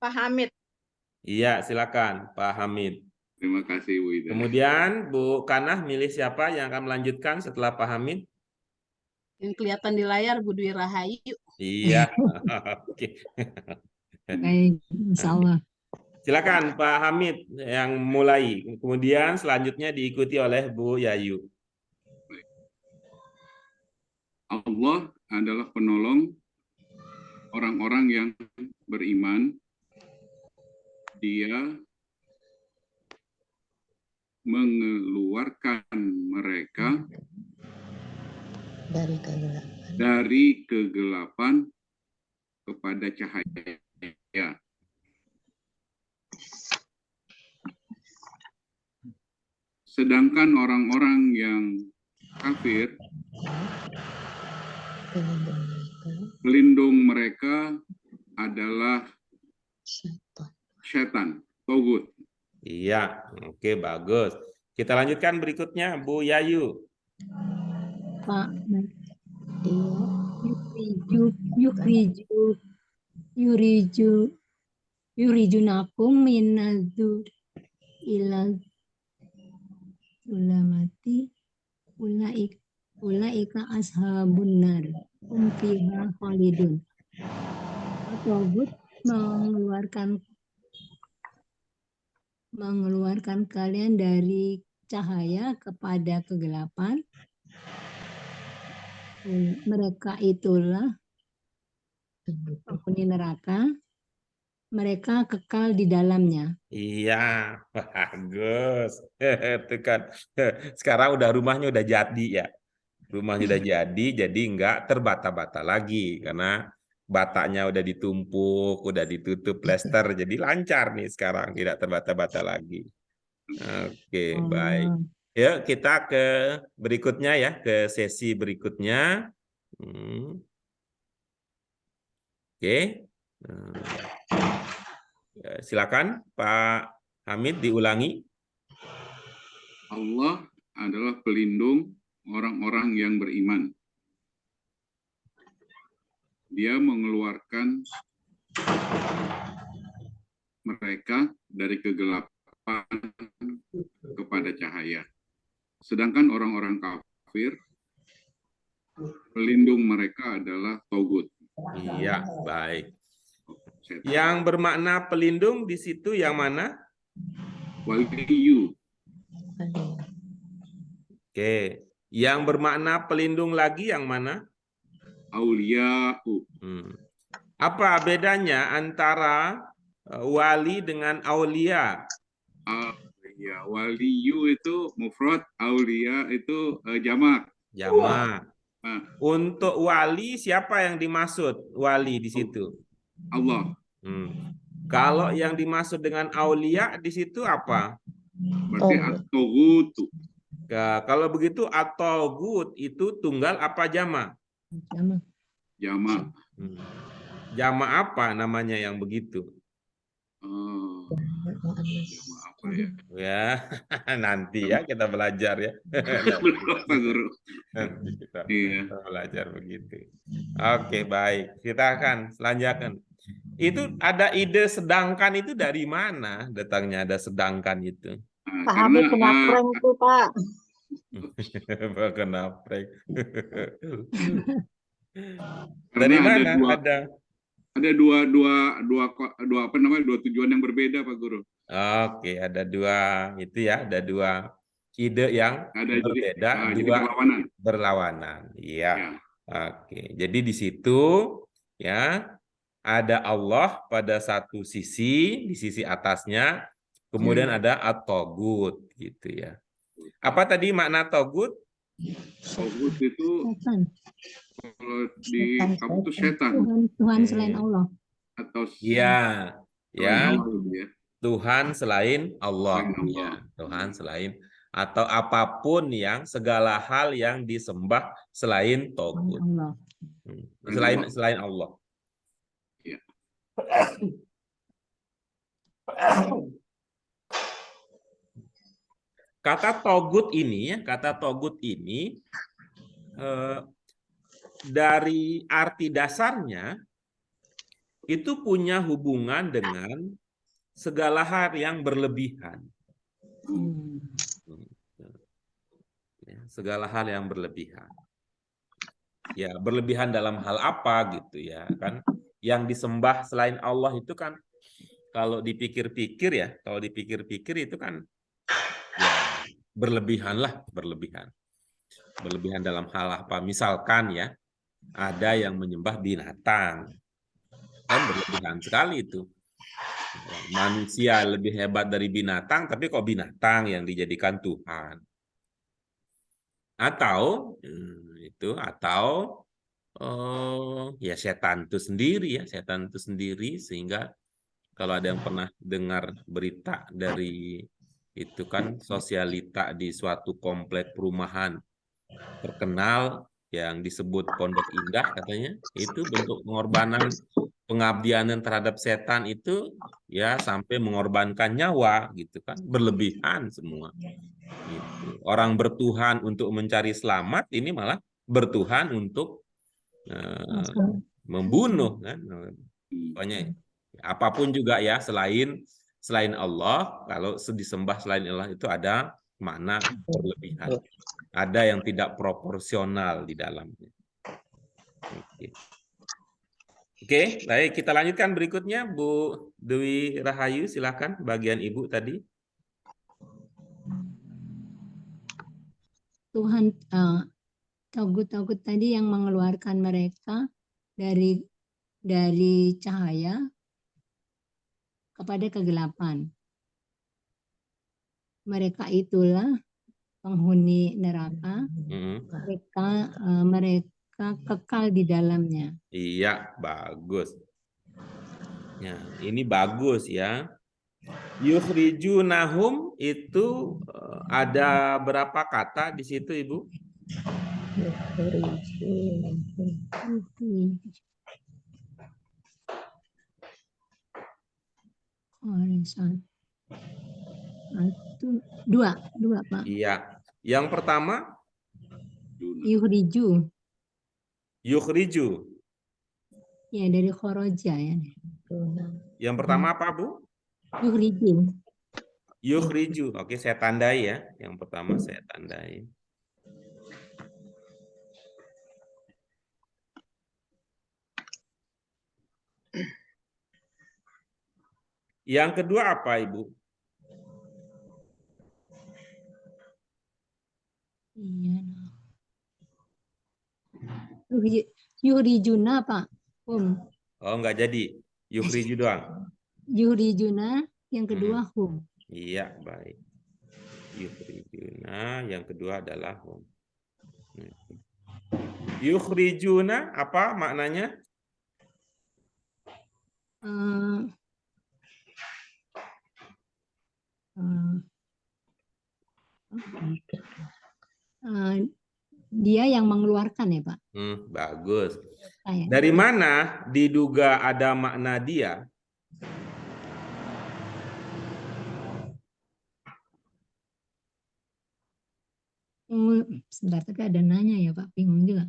Pak Hamid. Iya, silakan Pak Hamid. Terima kasih Bu Ida. Kemudian Bu Kana milih siapa yang akan melanjutkan setelah Pak Hamid? Yang kelihatan di layar Bu Dwi Rahayu. Iya. Oke. Baik, insya Allah. Silakan Pak Hamid yang mulai. Kemudian selanjutnya diikuti oleh Bu Yayu. Allah adalah penolong orang-orang yang beriman. Dia mengeluarkan mereka dari kegelapan kepada cahaya. Sedangkan orang-orang yang kafir, pelindung mereka adalah setan, togut. Iya, oke, bagus. Kita lanjutkan berikutnya, Bu Yayu. Pak, yurijunakum minadzur ilal ulamati ulaika ashabun nar fiha khalidun. Togut mengeluarkan kalian dari cahaya kepada kegelapan. Mereka itulah penghuni neraka, mereka kekal di dalamnya. Iya, bagus. Itu kan. Sekarang rumahnya udah jadi ya. Rumahnya udah jadi nggak terbata-bata lagi karena batanya udah ditumpuk, udah ditutup plester, jadi lancar nih sekarang, tidak terbata-bata lagi. Oke, baik. Yuk kita ke berikutnya ya, ke sesi berikutnya. Oke. Silakan Pak Hamid diulangi. Allah adalah pelindung orang-orang yang beriman. Dia mengeluarkan mereka dari kegelapan kepada cahaya. Sedangkan orang-orang kafir, pelindung mereka adalah Togut. Iya, baik. Yang bermakna pelindung di situ yang mana? Waliyu. Oke. Yang bermakna pelindung lagi yang mana? Auliya'u. Apa bedanya antara wali dengan aulia? Ya, waliyu itu mufrad, aulia itu jamak. Jamak. Untuk wali siapa yang dimaksud wali di situ? Allah. Kalau yang dimaksud dengan aulia di situ apa? Berarti at-taghutu. Kalau begitu at-taghut itu tunggal apa jamak? Jamak. Jamak apa namanya yang begitu? Jamak apa ya? Ya, nanti ya kita belajar ya. Berapa guru? Nanti kita Iya. belajar begitu. Oke, baik. Kita akan selanjutkan. Itu ada ide sedangkan itu dari mana datangnya ada sedangkan itu? Pak Hamid kena prank tuh Pak. Kena prank. Dari mana ada dua apa namanya, dua tujuan yang berbeda Pak Guru. Oke, ada dua itu ya, ada dua ide yang berbeda, jadi dua berlawanan. Berlawanan. Iya. Ya. Oke, jadi di situ ya ada Allah pada satu sisi, di sisi atasnya, kemudian ada at-taghut gitu ya. Apa tadi makna taghut? Taghut itu kalau di kamu tuh setan. Tuhan selain Allah. Atau ya, Allah, ya. Tuhan selain Allah. Ya, Tuhan selain atau apapun yang segala hal yang disembah selain taghut. Selain Allah. Ya. Kata togut ini dari arti dasarnya itu punya hubungan dengan segala hal yang berlebihan. Segala hal yang berlebihan. Ya, berlebihan dalam hal apa gitu ya kan? Yang disembah selain Allah itu kan kalau dipikir-pikir itu kan ya berlebihan dalam hal apa? Misalkan ya ada yang menyembah binatang, kan berlebihan sekali itu. Manusia lebih hebat dari binatang, tapi kok binatang yang dijadikan Tuhan? Atau ya setan itu sendiri, sehingga kalau ada yang pernah dengar berita dari itu kan sosialita di suatu komplek perumahan terkenal yang disebut Pondok Indah katanya, itu bentuk pengorbanan pengabdian terhadap setan itu ya sampai mengorbankan nyawa gitu kan, berlebihan semua. Gitu. Orang bertuhan untuk mencari selamat, ini malah bertuhan untuk membunuh kan. Pokoknya apapun juga ya selain Allah, kalau disembah selain Allah itu ada makna berlebihan. Ada yang tidak proporsional di dalamnya. Oke, baik, kita lanjutkan berikutnya Bu Dewi Rahayu, silakan bagian Ibu tadi. Tuhan Togut tadi yang mengeluarkan mereka dari cahaya kepada kegelapan. Mereka itulah penghuni neraka. Mereka mereka kekal di dalamnya. Iya, bagus. Ya, ini bagus ya. Yukhrijunahum itu ada berapa kata di situ, Ibu? Dua Pak. Iya. Yang pertama Yukhriju. yukhriju. Ya, dari khoroja ya. Yang pertama apa, Bu? Yukhriju. Yukhriju. Oke, saya tandai ya. Yang pertama saya tandai. Yang kedua apa, Ibu? Iya. Yukhrijuna Pak. Oh, enggak jadi. Yukhriju doang. Yukhrijuna, yang kedua hum. Iya, baik. Yukhrijuna, yang kedua adalah hum. Yukhrijuna apa maknanya? Dia yang mengeluarkan ya Pak. Bagus. Dari mana diduga ada makna dia? Sebentar, tapi ada nanya ya Pak, bingung juga.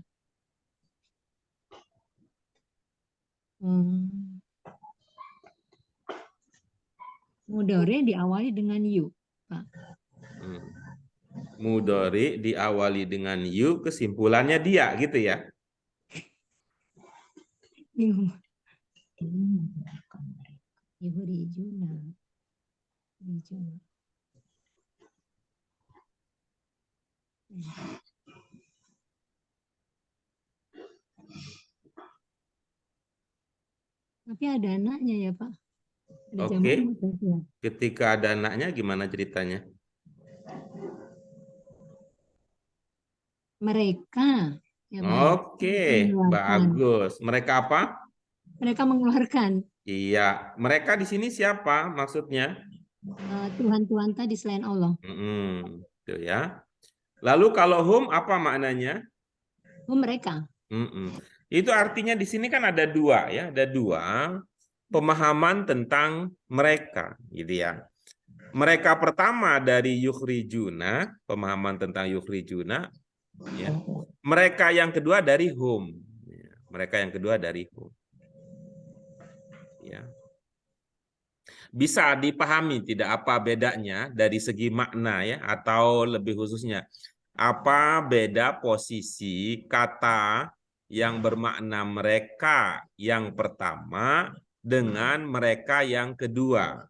Mudhari diawali dengan yu, Pak. Mudhari diawali dengan yu, kesimpulannya dia, gitu ya? Bingung. Yukhrijuna. Tapi ada anaknya ya Pak. Oke. Ketika ada anaknya gimana ceritanya? Mereka. Ya, Oke, bagus. Mereka apa? Mereka mengeluarkan. Iya, mereka di sini siapa maksudnya? Tuhan-Tuhan tadi selain Allah. Itu ya. Lalu kalau hum apa maknanya? Hum mereka. Itu artinya di sini kan ada dua ya, ada dua pemahaman tentang mereka, gitu ya. Mereka pertama dari yukhrijuna, pemahaman tentang yukhrijuna, ya. Mereka yang kedua dari hum, mereka yang kedua dari hum. Ya. Bisa dipahami tidak apa bedanya dari segi makna ya, atau lebih khususnya apa beda posisi kata yang bermakna mereka yang pertama dengan mereka yang kedua?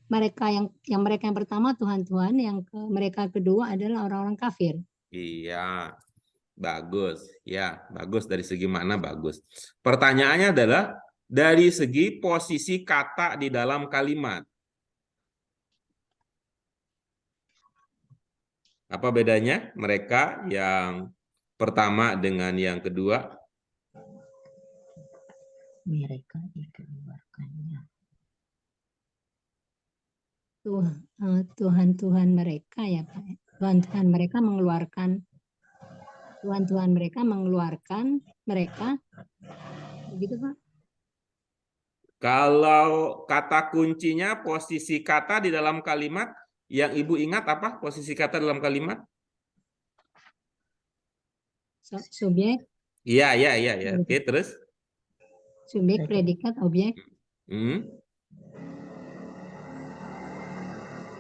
Mereka yang pertama Tuhan-Tuhan, yang mereka kedua adalah orang-orang kafir. Iya, bagus ya, bagus dari segi makna bagus. Pertanyaannya adalah dari segi posisi kata di dalam kalimat. Apa bedanya mereka yang pertama dengan yang kedua? Mereka dikeluarkannya. Tuhan-Tuhan mereka ya Pak. Tuhan-Tuhan mereka mengeluarkan. Tuhan-Tuhan mereka mengeluarkan mereka. Begitu Pak. Kalau kata kuncinya posisi kata di dalam kalimat, yang Ibu ingat apa posisi kata dalam kalimat? Subjek. Iya. Oke, terus? Subjek, predikat, objek.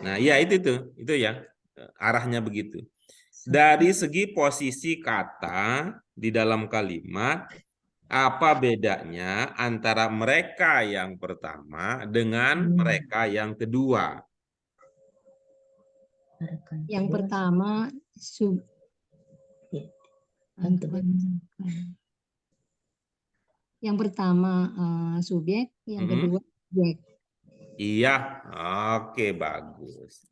Nah, iya itu ya. Arahnya begitu. Dari segi posisi kata di dalam kalimat, apa bedanya antara mereka yang pertama dengan mereka yang kedua? Yang pertama subjek, yang kedua objek. Iya, oke bagus.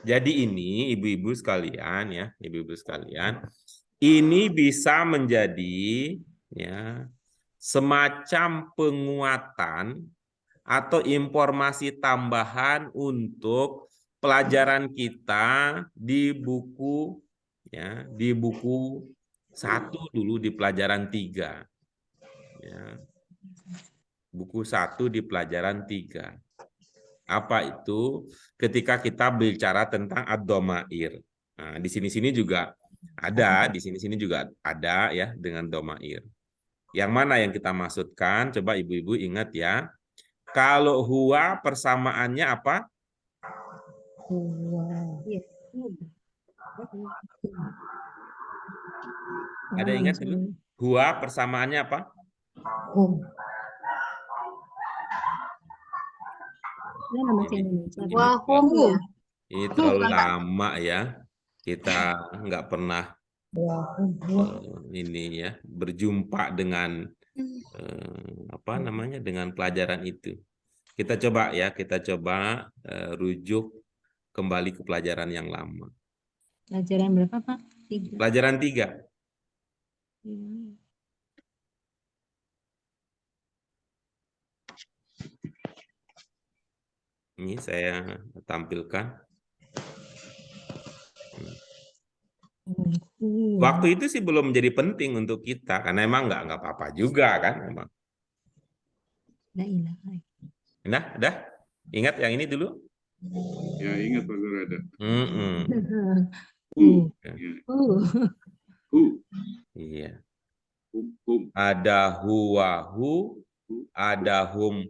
Jadi ini ibu-ibu sekalian ya, ibu-ibu sekalian, ini bisa menjadi ya semacam penguatan atau informasi tambahan untuk pelajaran kita di buku ya, di buku 1 dulu di pelajaran 3. Ya. Buku 1 di pelajaran 3. Apa itu? Ketika kita bicara tentang ad-dhamair. Nah, di sini-sini juga ada, di sini-sini juga ada ya dengan dhamair. Yang mana yang kita maksudkan? Coba ibu-ibu ingat ya. Kalau huwa persamaannya apa? Ada yang ingat dulu? Huwa persamaannya apa? Wahum. Ini terlalu lama ya. Kita nggak pernah ini ya berjumpa dengan apa namanya dengan pelajaran itu. Kita coba ya, kita coba rujuk kembali ke pelajaran yang lama. Pelajaran berapa, Pak? 3. Pelajaran 3. Ini saya tampilkan. Waktu itu sih belum menjadi penting untuk kita karena emang nggak apa-apa juga kan memang. Udah? Ingat yang ini dulu? Ya, ingat Pak Guru ada. Iya. Hum. Ada huwahu, ada hum,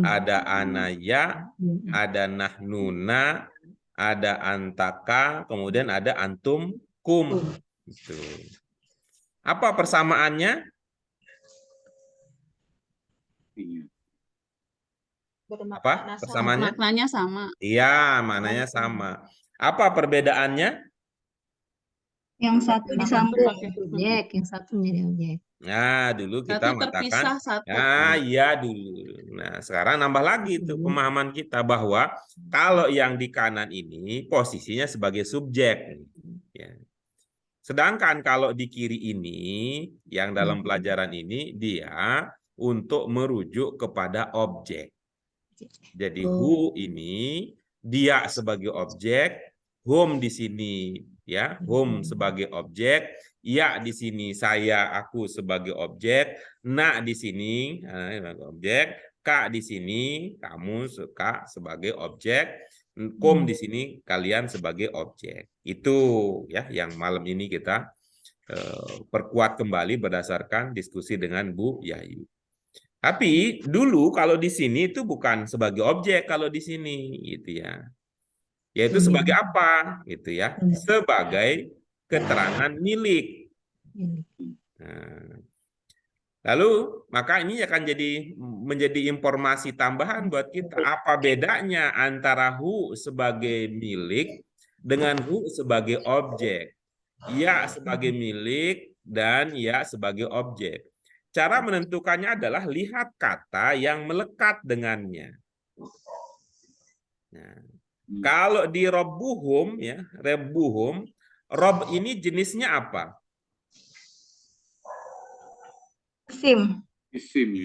ada anaya, ada nahnuna, ada antaka, kemudian ada antum kum. Gitu. Apa persamaannya? Apa persamaannya? Maknanya sama. Iya, maknanya sama. Apa perbedaannya? Yang satu disambung objek, yang satu menjadi objek. Nah, dulu kita Satu terpisah, mengatakan, satu. nah iya dulu. Nah, sekarang nambah lagi itu pemahaman kita bahwa kalau yang di kanan ini posisinya sebagai subjek. Ya. Sedangkan kalau di kiri ini, yang dalam pelajaran ini, dia untuk merujuk kepada objek. Jadi who ini, dia sebagai objek, whom di sini, ya, whom sebagai objek, ya di sini saya, aku sebagai objek, na di sini objek, ka di sini kamu suka sebagai objek, kum di sini kalian sebagai objek. Itu ya yang malam ini kita perkuat kembali berdasarkan diskusi dengan Bu Yayu. Tapi dulu kalau di sini itu bukan sebagai objek kalau di sini gitu ya. Yaitu sebagai apa gitu ya? Sebagai keterangan milik. Nah, lalu maka ini akan menjadi informasi tambahan buat kita. Apa bedanya antara who sebagai milik dengan who sebagai objek? Ya sebagai milik dan ya sebagai objek. Cara menentukannya adalah lihat kata yang melekat dengannya. Nah, kalau di robbuhum ya, rebuhum, rob ini jenisnya apa? Isim.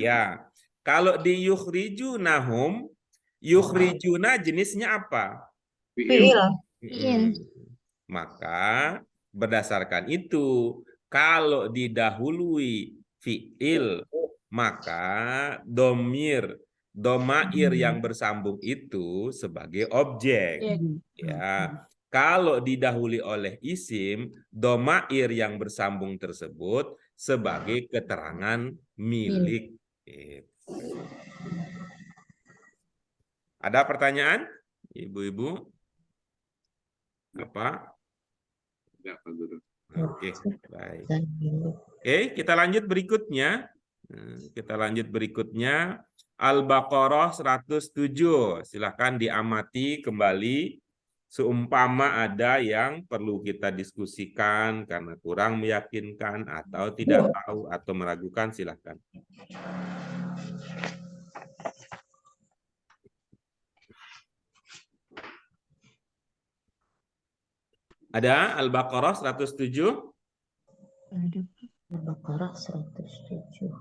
Ya. Kalau di yukhrijunahum, yukhrijuna jenisnya apa? Fi'il. Maka berdasarkan itu, kalau didahului fi'il, maka domair yang bersambung itu sebagai objek. Ya, kalau didahului oleh isim, domair yang bersambung tersebut sebagai keterangan milik. Ada pertanyaan, ibu-ibu? Apa? Enggak, Pak Guru. Oke, baik. Oke, kita lanjut berikutnya. Kita lanjut berikutnya. Al-Baqarah 107. Silakan diamati kembali. Seumpama ada yang perlu kita diskusikan karena kurang meyakinkan atau tidak tahu atau meragukan, silakan. Ada Al-Baqarah 107. Ada. Al-Baqarah 107.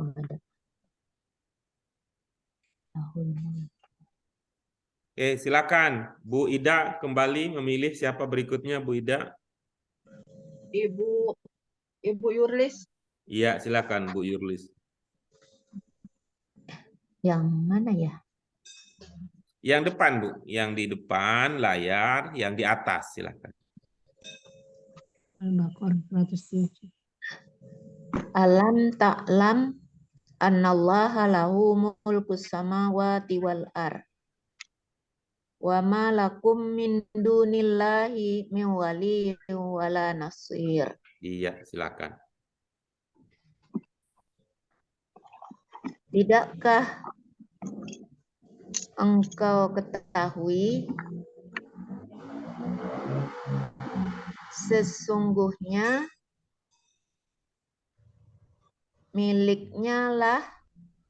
Oh, ada. Oke, silakan Bu Ida kembali memilih siapa berikutnya, Bu Ida. Ibu Yurlis. Iya, silakan Bu Yurlis. Yang mana ya? Yang depan, Bu. Yang di depan layar, yang di atas, silakan. Al-Baqarah 107. Alam ta'lam annallaha lahu mulkus samawati wal ar. Wa ma lakum min dunillahi min waliyyin wala nasir. Iya, silakan. Tidakkah engkau ketahui sesungguhnya miliknya lah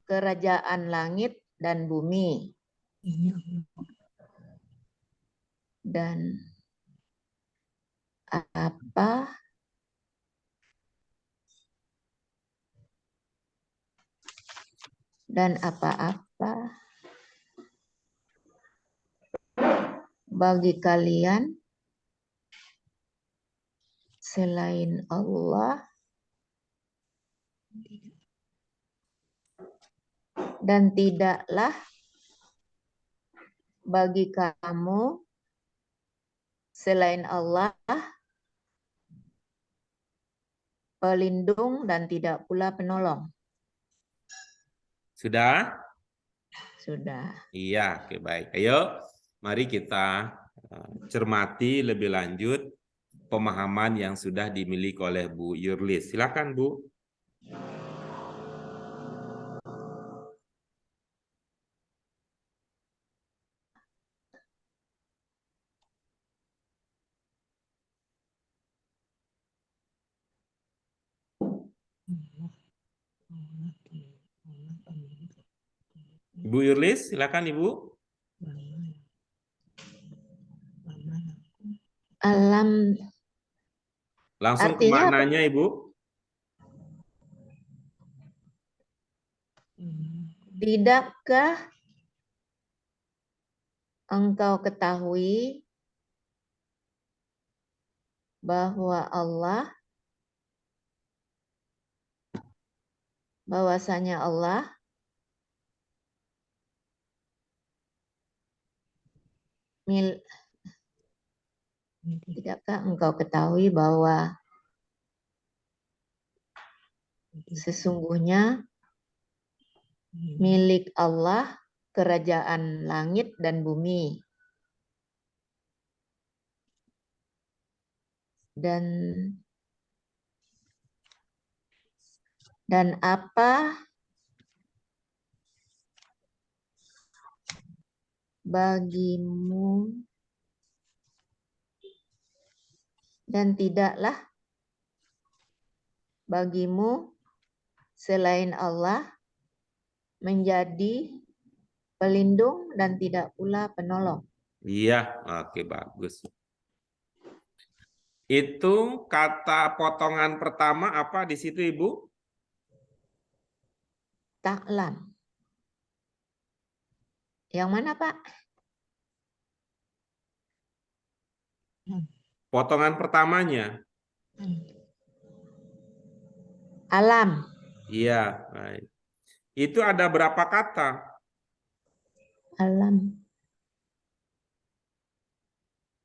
kerajaan langit dan bumi, Iya. dan apa dan apa-apa bagi kalian selain Allah, dan tidaklah bagi kamu selain Allah pelindung dan tidak pula penolong. Sudah? Sudah. Iya, oke baik. Ayo, mari kita cermati lebih lanjut pemahaman yang sudah dimiliki oleh Bu Yurlis. Silakan, Bu. Bu Yurlis, silakan Ibu. Alam Langsung ke artinya apa? maknanya, Ibu. Tidakkah engkau ketahui bahwa Allah, bahwasanya Allah tidakkah engkau ketahui bahwa sesungguhnya milik Allah kerajaan langit dan bumi, dan apa bagimu, dan tidaklah bagimu selain Allah menjadi pelindung dan tidak pula penolong. Iya, oke bagus. Itu kata potongan pertama apa di situ, Ibu? Ta'lam. Yang mana, Pak? Potongan pertamanya. Alam. Iya, baik. Itu ada berapa kata? Alam.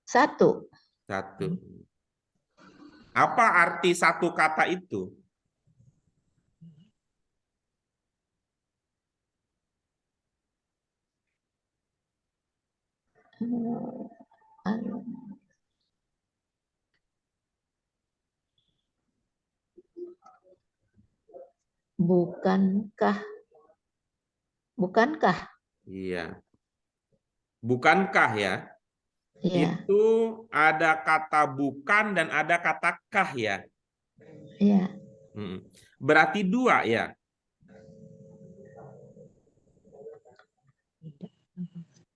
Satu. Apa arti satu kata itu? Alam. Bukankah? Iya. Bukankah ya? Iya. Itu ada kata bukan dan ada kata kah ya? Iya. Berarti dua ya?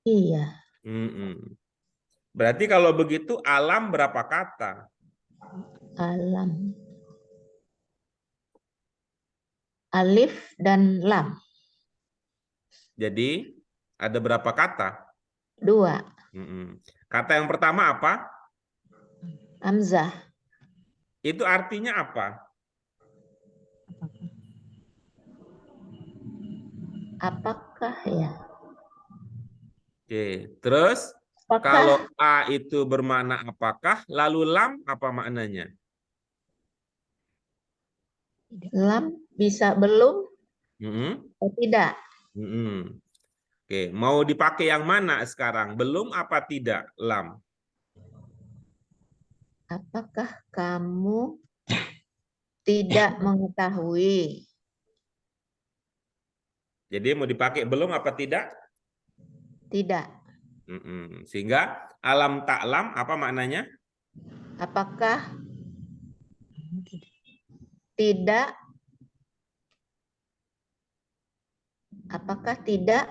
Iya. Berarti kalau begitu alam berapa kata? Alam. Alif dan lam. Jadi ada berapa kata? 2. Kata yang pertama apa? Hamzah. Itu artinya apa? Apakah ya? Oke, terus Apakah kalau A itu bermakna apakah, lalu lam apa maknanya? lam bisa belum Mm-mm. atau tidak? Mm-mm. Oke, mau dipakai yang mana sekarang? Belum apa tidak lam? Apakah kamu tidak mengetahui? Jadi mau dipakai belum apa tidak? Tidak. Sehingga alam taklam apa maknanya? Apakah tidak? Apakah tidak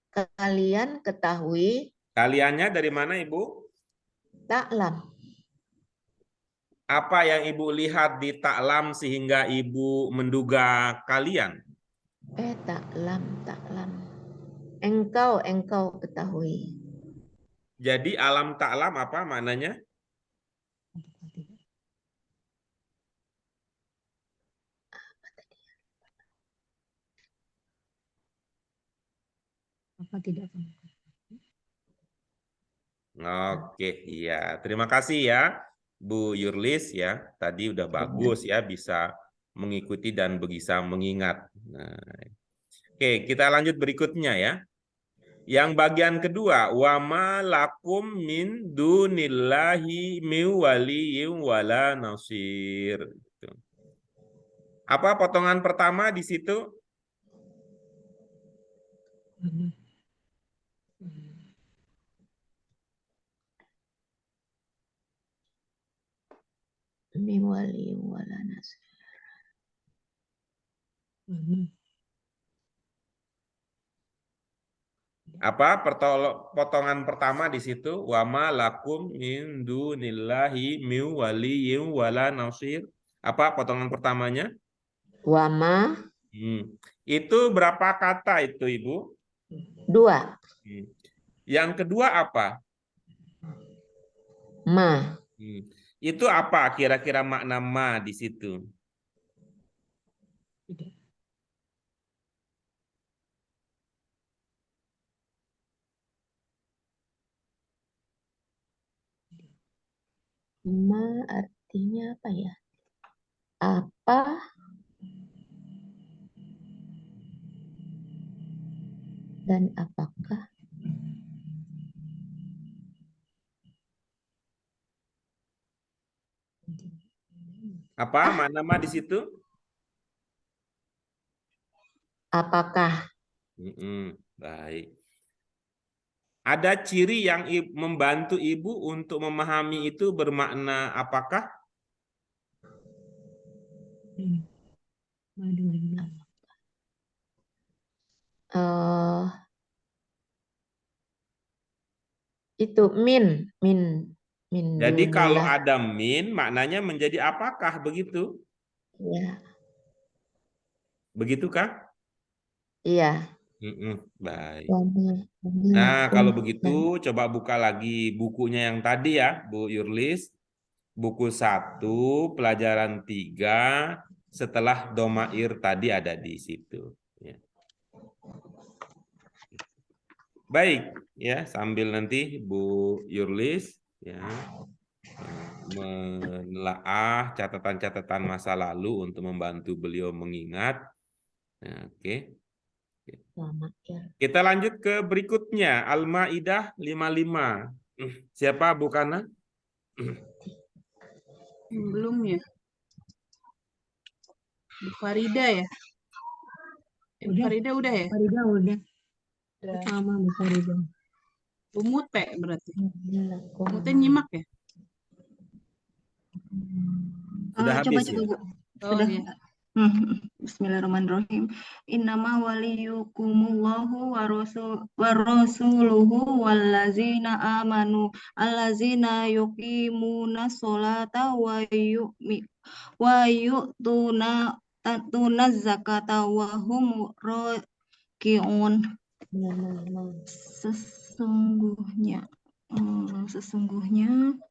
kalian ketahui? Kaliannya dari mana, Ibu? Taklam. Apa yang Ibu lihat di taklam sehingga Ibu menduga kalian? Taklam, taklam. Engkau ketahui. Jadi alam taklam apa maknanya? Apa tidak kamu? Oke, iya. Terima kasih ya, Bu Yurlis ya. Tadi udah bagus ya, bisa mengikuti dan bisa mengingat. Nah, oke, kita lanjut berikutnya ya. Yang bagian kedua, wa ma lakum min dunillahi min waliyyin wala nasir. Apa potongan pertama di situ? Min waliyyin wala nasir. Apa potongan pertama di situ? Wa ma lakum min dunillahi min waliyyin wala nasir. Apa potongan pertamanya? Wama. Itu berapa kata itu, Ibu? 2. Yang kedua apa? Ma. Itu apa kira-kira makna ma di situ? Ma artinya apa ya? Apa? Dan apakah? Apa makna ma di situ? Apakah? Baik. Ada ciri yang membantu Ibu untuk memahami itu bermakna apakah? Itu min. Jadi kalau dunillah. ada min, maknanya menjadi apakah begitu? Ya. Begitukah? Iya. Baik. Nah, kalau begitu coba buka lagi bukunya yang tadi ya, Bu Yurlis. Buku 1, pelajaran 3, setelah domair tadi ada di situ. Ya. Baik, ya sambil nanti Bu Yurlis ya menelaah catatan-catatan masa lalu untuk membantu beliau mengingat. Nah, oke. Kita lanjut ke berikutnya, Al-Maidah 55. Siapa Bu Kana? Belum ya? Bu Farida ya? Bu Farida udah ya? Farida udah. Sama Bu Farida. Bu Mute berarti. Mute nyimak ya? Sudah habis coba, ya? Bu. Oh, Sudah. iya. Bismillahirrahmanirrahim. Innama waliyukumullahu wa rasuluhu wallazina amanu allazina yuqimuna sholata wa yu'tuna zakata wa hum raki'un. Sesungguhnya penolong sesungguhnya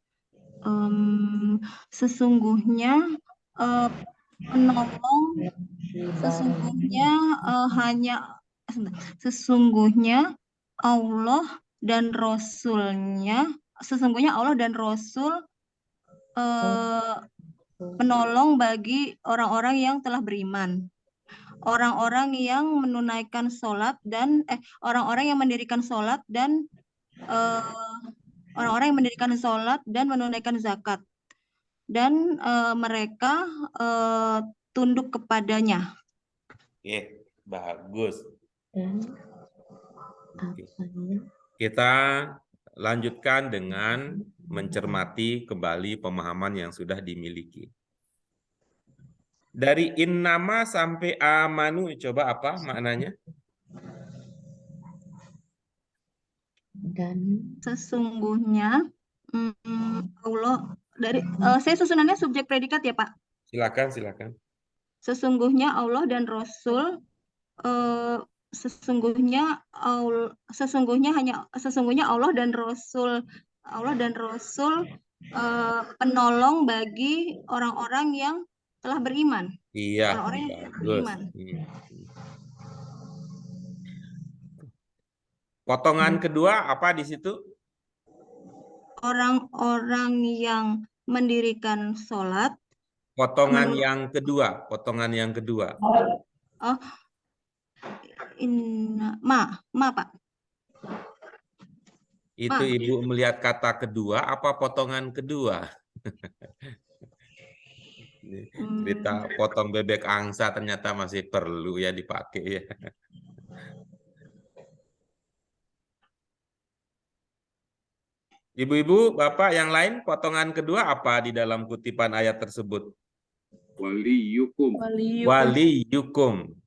Allah dan Rasulnya penolong bagi orang-orang yang telah beriman, orang-orang yang menunaikan sholat dan orang-orang yang mendirikan sholat dan orang-orang yang mendirikan sholat dan menunaikan zakat, dan mereka tunduk kepadanya. Oke, bagus. Oke. Kita lanjutkan dengan mencermati kembali pemahaman yang sudah dimiliki. Dari innama sampai amanu, coba apa maknanya? Dan Sesungguhnya Allah dari saya susunannya subjek predikat ya Pak. Silakan. Sesungguhnya Allah dan Rasul sesungguhnya Allah dan Rasul penolong bagi orang-orang yang telah beriman. Iya, Orang-orang yang bagus. beriman. Potongan kedua apa di situ? Orang-orang yang mendirikan sholat. Potongan yang kedua. Oh, Pak. Itu Ibu melihat kata kedua apa potongan kedua? Cerita potong bebek angsa ternyata masih perlu ya dipakai ya. Ibu-ibu, Bapak yang lain, potongan kedua apa di dalam kutipan ayat tersebut? Waliyukum. Waliyukum.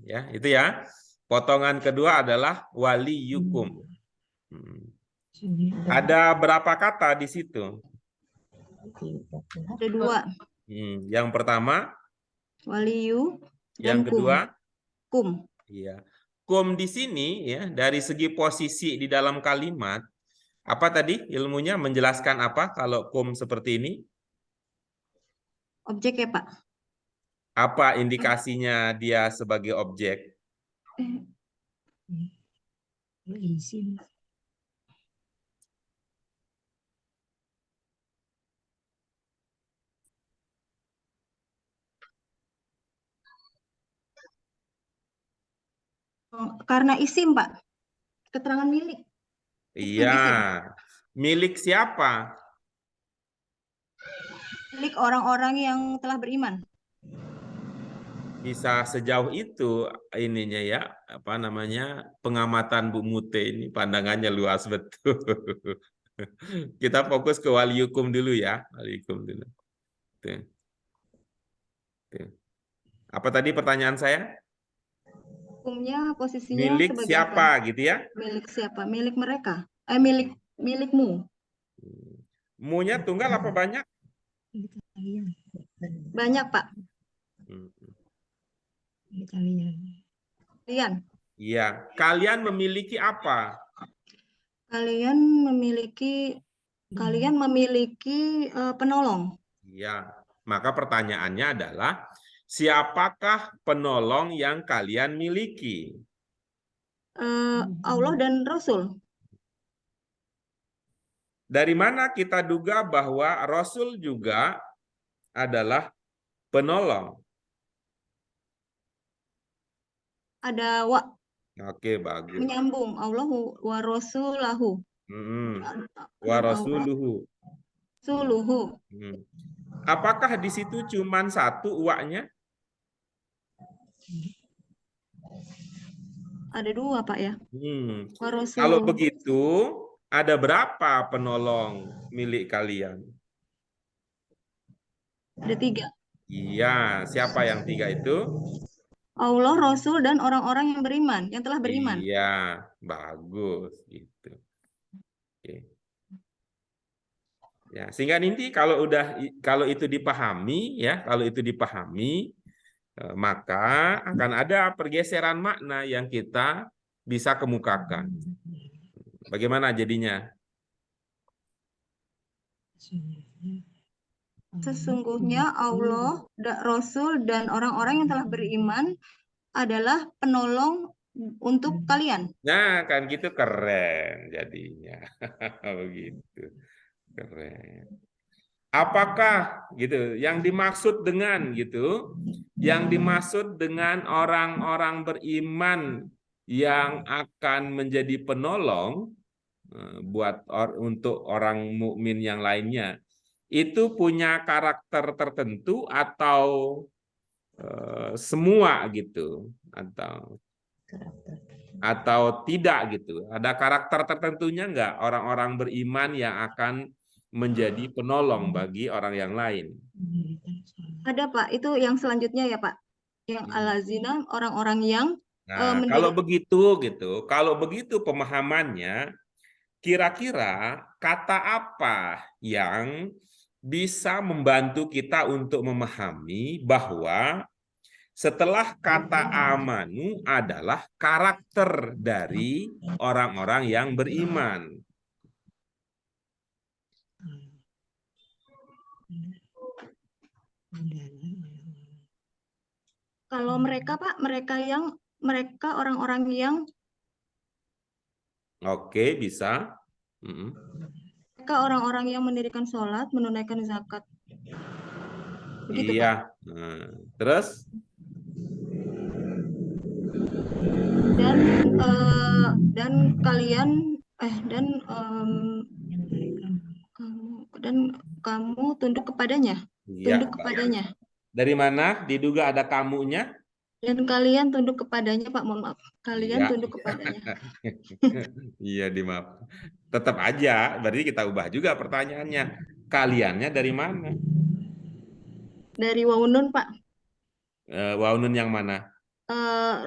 Ya, itu ya. Potongan kedua adalah waliyukum. Ada berapa kata di situ? Ada dua. Yang pertama? Waliyu. Yang kedua? Kum. Iya. Kum di sini ya dari segi posisi di dalam kalimat apa tadi ilmunya menjelaskan apa kalau kum seperti ini? Objek ya Pak. Apa indikasinya dia sebagai objek? Karena isim, Pak. Keterangan milik. Iya. Milik siapa? Milik orang-orang yang telah beriman. Bisa sejauh itu ininya ya, apa namanya, pengamatan Bu Mute ini pandangannya luas betul. Kita fokus ke waliyukum dulu ya, waliyukum dulu. Oke. Apa tadi pertanyaan saya? Hukumnya posisinya milik sebagai siapa apa? gitu ya? Milik siapa? Milik mereka. Milikmu. Mu-nya tunggal apa banyak? Banyak, Pak. Kalian. Iya. Kalian memiliki apa? Kalian memiliki penolong. Iya. Maka pertanyaannya adalah siapakah penolong yang kalian miliki? Allah dan Rasul. Dari mana kita duga bahwa Rasul juga adalah penolong? Ada Oke, bagus. menyambung Allahu wa rasulahu. Wa rasuluhu. Suluhu. Apakah di situ cuma satu uaknya? Ada dua, Pak ya. Wa rasuluhu. Kalau begitu, ada berapa penolong milik kalian? Ada 3. Iya, siapa yang 3 itu? Allah, Rasul, dan orang-orang yang beriman, yang telah beriman. Iya, bagus gitu. Oke. Ya, sehingga nanti kalau itu dipahami ya, maka akan ada pergeseran makna yang kita bisa kemukakan. Bagaimana jadinya? Sesungguhnya Allah, Rasul, dan orang-orang yang telah beriman adalah penolong untuk kalian. Nah, kan gitu keren jadinya. Begitu. Keren. Apakah gitu yang dimaksud dengan gitu? Yang dimaksud dengan orang-orang beriman yang akan menjadi penolong untuk orang mukmin yang lainnya itu punya karakter tertentu atau semua gitu atau tidak gitu, ada karakter tertentunya nggak orang-orang beriman yang akan menjadi penolong bagi orang yang lain? Ada Pak, itu yang selanjutnya ya Pak, yang alazina, orang-orang yang Nah, kalau begitu pemahamannya, kira-kira kata apa yang bisa membantu kita untuk memahami bahwa setelah kata amanu adalah karakter dari orang-orang yang beriman? Kalau mereka Pak, mereka orang-orang yang Oke, bisa. mereka orang-orang yang mendirikan sholat, menunaikan zakat. Begitu Iya. Pak. Nah, terus? Dan kalian kamu tunduk kepadanya. Iya, Tunduk kepadanya. dari mana diduga ada kamunya? Dan kalian tunduk kepadanya, Pak. Mohon maaf. Kalian Iya. tunduk kepadanya. Iya, dimaaf. Tetap aja, berarti kita ubah juga pertanyaannya. Kaliannya dari mana? Dari Waunun, Pak. Waunun yang mana?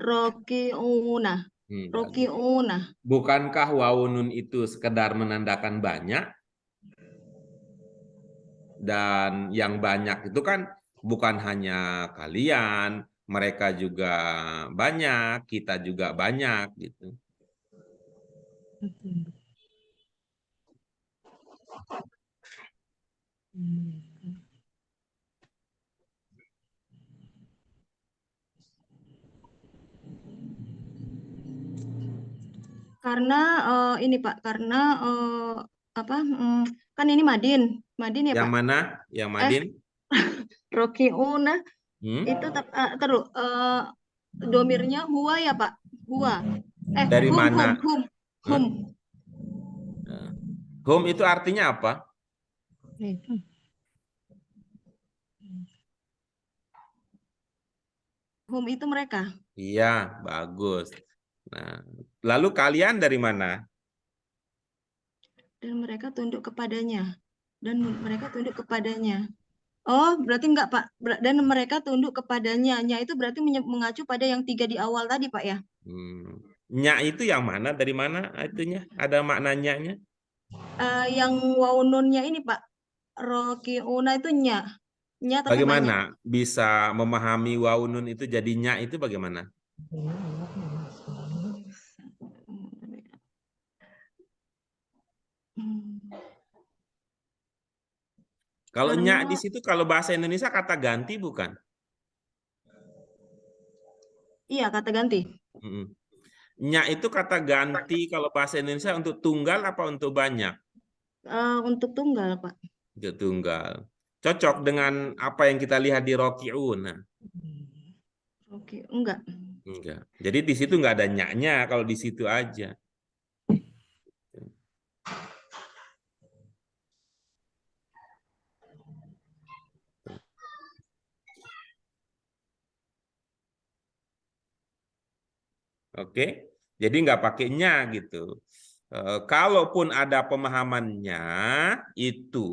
Rokiuna. Rokiuna. Bukankah waunun itu sekedar menandakan banyak? Dan yang banyak itu kan bukan hanya kalian, mereka juga banyak, kita juga banyak gitu. Karena ini Pak, karena kan ini Madin ya Yang Pak. mana? Yang Madin? Rokiuna itu terus domirnya huwa ya Pak, huwa. Dari mana? Hum. Hum itu artinya apa? Hum itu mereka. Iya, bagus. Nah, lalu kalian dari mana? Dan mereka tunduk kepadanya. Oh, berarti enggak, Pak. Dan mereka tunduk kepadanya. Nya itu berarti mengacu pada yang 3 di awal tadi, Pak ya? Nya itu yang mana? Dari mana itunya? Ada maknanya? Yang waununnya ini, Pak. Rokiuna itu nya. Nya tapi bagaimana banyak. Bisa memahami waunun itu jadi nya itu bagaimana? Kalau nya di situ kalau bahasa Indonesia kata ganti bukan? Iya, kata ganti. Nya itu kata ganti kalau bahasa Indonesia untuk tunggal apa untuk banyak? Untuk tunggal, Pak. Untuk tunggal. Cocok dengan apa yang kita lihat di Rokiun. Oke, enggak. Jadi di situ nggak ada nya-nya kalau di situ aja. Oke, jadi nggak pakainya gitu. Kalaupun ada pemahamannya itu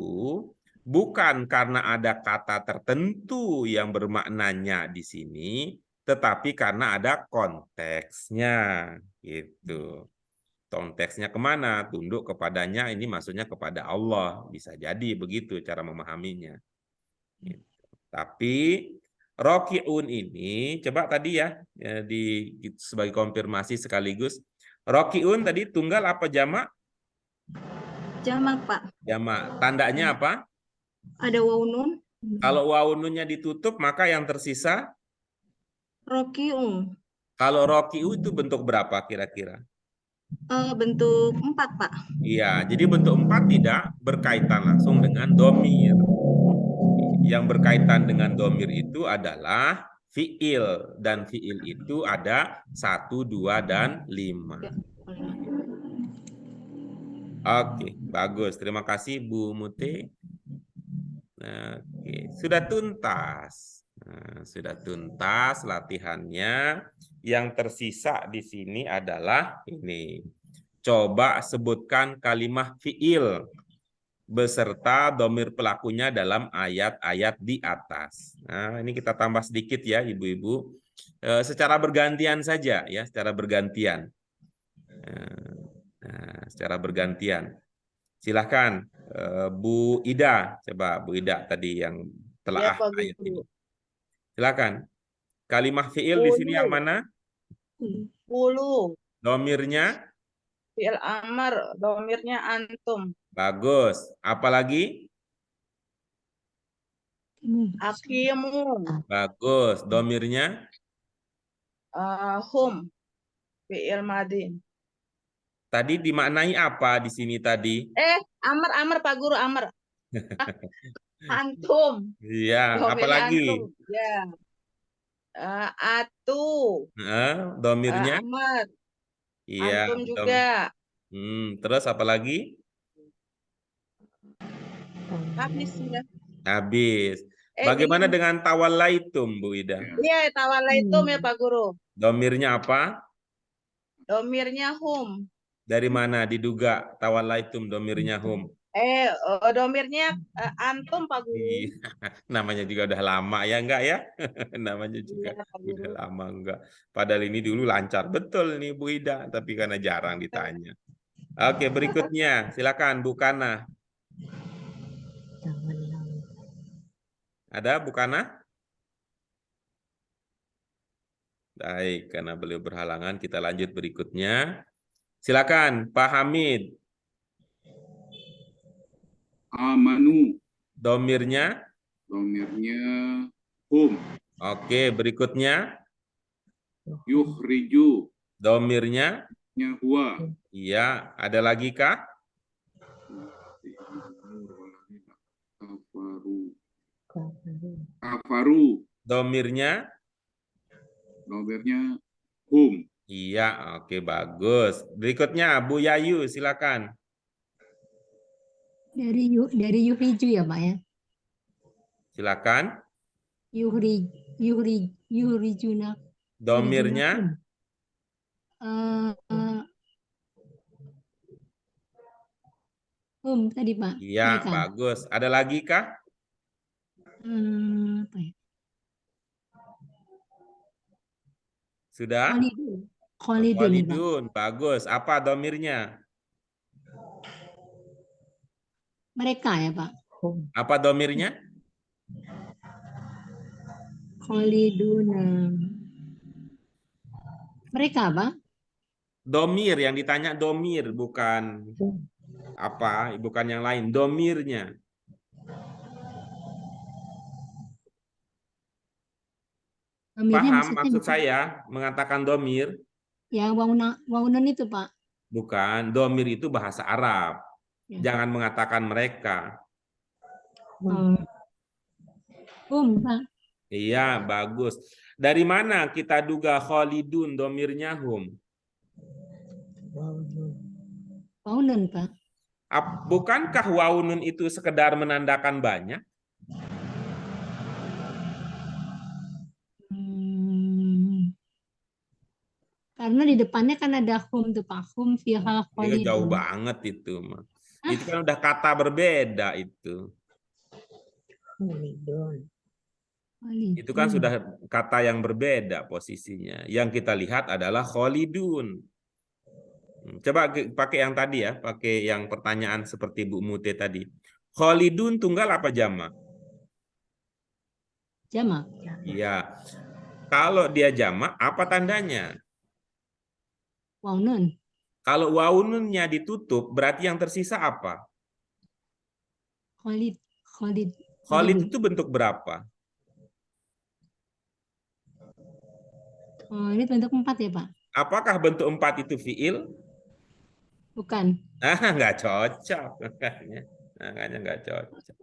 bukan karena ada kata tertentu yang bermaknanya di sini, tetapi karena ada konteksnya, gitu. Konteksnya kemana? Tunduk kepadanya, ini maksudnya kepada Allah. Bisa jadi begitu cara memahaminya. Gitu. Tapi rokiun ini, coba tadi ya, sebagai konfirmasi sekaligus. Rokiun tadi tunggal apa jamak? Jamak, Pak. Jamak. Tandanya apa? Ada waw nun. Kalau waw nunnya ditutup, maka yang tersisa? Rokiung. Kalau rokiu itu bentuk berapa kira-kira? Bentuk 4, Pak. Iya, jadi bentuk 4 tidak berkaitan langsung dengan domir. Yang berkaitan dengan domir itu adalah fiil, dan fiil itu ada 1, 2, dan 5. Oke, bagus. Terima kasih Bu Mute. Oke, sudah tuntas. Nah, sudah tuntas latihannya. Yang tersisa di sini adalah ini. Coba sebutkan kalimat fiil beserta domir pelakunya dalam ayat-ayat di atas. Nah, ini kita tambah sedikit ya, Ibu-ibu. Secara bergantian saja ya, secara bergantian. Nah, secara bergantian. Silahkan Bu Ida, coba Bu Ida tadi yang telah ayat ini. Silakan. Kalimat fiil di sini yang mana? Puluh. Domirnya? Fi'il amr, domirnya antum. Bagus. Apalagi? Akimu. Bagus. Domirnya? Hum. Fi'il madin. Tadi dimaknai apa di sini tadi? Amr Pak Guru, amr. Antum. Iya, Domir apalagi? antum. Ya. Atu. Domirnya? Amr. Iya. Antum juga. Terus apalagi? Habis sudah. Habis. Bagaimana dengan tawallaitum, Bu Ida? Iya, tawallaitum ya Pak Guru. Domirnya apa? Domirnya hum. Dari mana diduga tawallaitum domirnya hum? Domirnya antum Pak Guru. Iya, namanya juga udah lama ya enggak ya? Namanya juga Iya, Pak Guru. udah lama enggak. Padahal ini dulu lancar betul nih Bu Ida, tapi karena jarang ditanya. Oke, berikutnya silakan Bu Kana. Ada Bu Kana? Baik, karena beliau berhalangan kita lanjut berikutnya. Silakan Pak Hamid. Amanu. Domirnya? Domirnya hum. Oke, berikutnya? Yukhriju. Domirnya? Huwa. Iya, ada lagi kah? Kafaru. Domirnya? Domirnya hum. Iya, oke, bagus. Berikutnya Bu Yayu, silakan. Dari yuhriju ya Pak ya. Silakan. Yuhrijuna. Domirnya? Tadi Pak. Iya, Mereka. bagus. Ada lagi kah? Apa ya? Sudah? Khalidun. Khalidun, bagus. Apa domirnya? Mereka ya Pak. Apa domirnya? Khaliduna. Mereka Pak? Domir, yang ditanya domir, bukan apa, bukan yang lain. Domirnya. Domirnya Paham maksud saya mengatakan domir? Ya, wawunan itu Pak. Bukan, domir itu bahasa Arab. Ya. Jangan mengatakan mereka. Pak. Iya, bagus. Dari mana kita duga Khalidun domirnya hum? Wawunan Pak. Bukankah wawunun itu sekedar menandakan banyak? Karena di depannya kan ada hum tuh Pak. Hum fiha khalidun. Jauh banget itu, Mas. Itu kan udah kata berbeda itu. Khalidun. Itu kan sudah kata yang berbeda posisinya. Yang kita lihat adalah khalidun. Coba pakai yang tadi ya, pakai yang pertanyaan seperti Bu Mute tadi. Khalidun tunggal apa jamak? Jamak. Iya. Kalau dia jamak, apa tandanya? Waw nun. Kalau wawununnya ditutup, berarti yang tersisa apa? Khalid. Khalid Khalidun. itu bentuk berapa? Khalid bentuk 4 ya Pak? Apakah bentuk 4 itu fiil? Bukan. Nggak cocok. Makanya nggak cocok.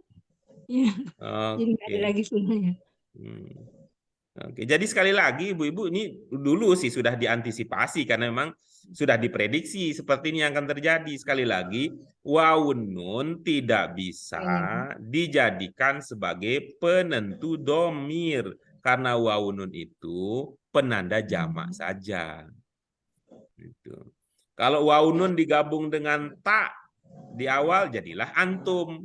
Iya. Jadi nggak Oke. ada lagi sunahnya. Oke, jadi sekali lagi Ibu-ibu ini dulu sih sudah diantisipasi karena memang sudah diprediksi seperti ini yang akan terjadi. Sekali lagi, wawun nun tidak bisa dijadikan sebagai penentu domir karena wawun nun itu penanda jamak saja. Gitu. Kalau wawun nun digabung dengan ta di awal jadilah antum.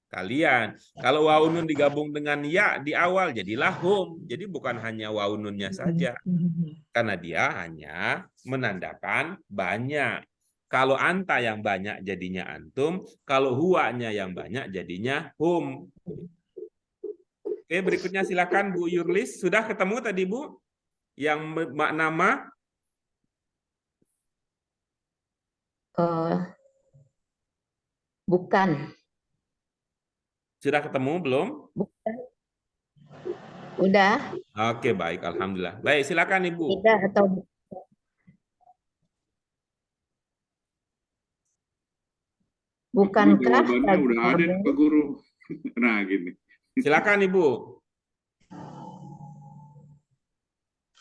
Kalian. Kalau wawun nun digabung dengan ya di awal jadilah hum. Jadi bukan hanya wawun nunnya saja. Karena dia hanya menandakan banyak. Kalau anta yang banyak jadinya antum, kalau huwanya yang banyak jadinya hum. Oke, berikutnya silakan Bu Yurlis. Sudah ketemu tadi Bu? Yang makna ma? Bukan. Sudah ketemu belum? Bukan. Udah. Oke, baik. Alhamdulillah. Baik, silakan Ibu. Tidak atau bukankah jawabannya udah ada Pak Guru. Nah, gini. Silakan Ibu.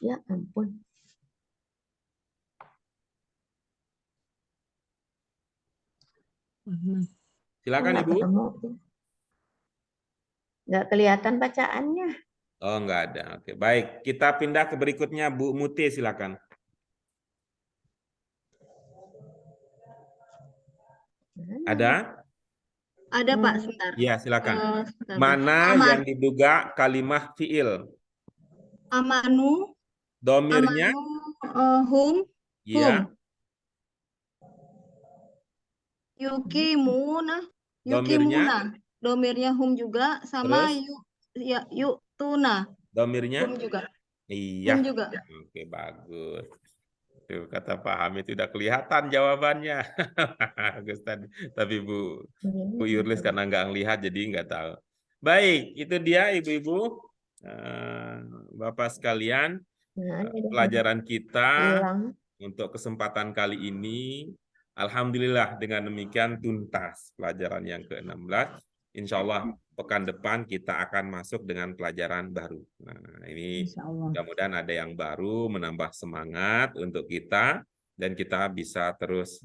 Ya ampun. Silakan Ibu. Nggak kelihatan bacaannya. Oh, nggak ada. Oke, baik. Kita pindah ke berikutnya, Bu Muti, silakan. Ada? Ada Pak, sebentar. Iya, silakan. Sebentar. Mana yang diduga kalimah fiil? Amanu. Domirnya? Hum. Iya. Yukimuna. Domirnya? Domirnya hum juga sama yuk tuna. Domirnya? Hum juga. Iya. Hum juga. Oke, bagus. Tuh, kata Pak Hamid sudah kelihatan jawabannya. Bagus tadi. Tapi Bu Yurlis karena nggak ngelihat jadi nggak tahu. Baik, itu dia Ibu-ibu, Bapak sekalian, pelajaran kita untuk kesempatan kali ini. Alhamdulillah dengan demikian tuntas pelajaran yang ke-16. Insya Allah pekan depan kita akan masuk dengan pelajaran baru. Nah, ini mudah-mudahan ada yang baru menambah semangat untuk kita dan kita bisa terus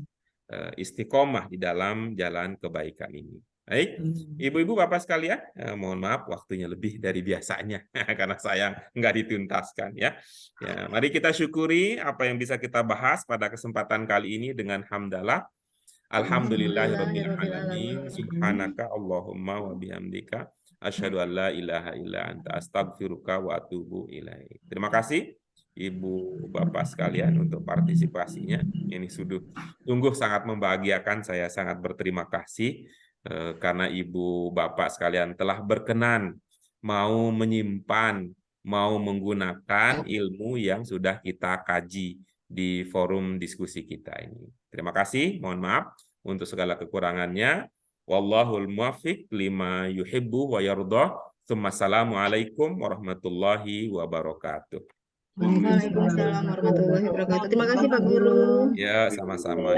istiqomah di dalam jalan kebaikan ini. Baik, Ibu-ibu Bapak sekalian, mohon maaf waktunya lebih dari biasanya karena sayang nggak dituntaskan ya. Mari kita syukuri apa yang bisa kita bahas pada kesempatan kali ini dengan hamdalah. Alhamdulillahirabbil alamin. Subhanaka Allahumma wa bihamdika asyhadu an la ilaha illa anta astaghfiruka wa atubu ilaik. Terima kasih Ibu Bapak sekalian untuk partisipasinya. Ini sungguh sangat membahagiakan, saya sangat berterima kasih karena Ibu Bapak sekalian telah berkenan mau menyimpan, mau menggunakan ilmu yang sudah kita kaji di forum diskusi kita ini. Terima kasih, mohon maaf untuk segala kekurangannya. Wallahul muwaffiq lima yuhibbu wa yardha. Assalamualaikum warahmatullahi wabarakatuh. Waalaikumsalam warahmatullahi wabarakatuh. Terima kasih Pak Guru. Ya, sama-sama.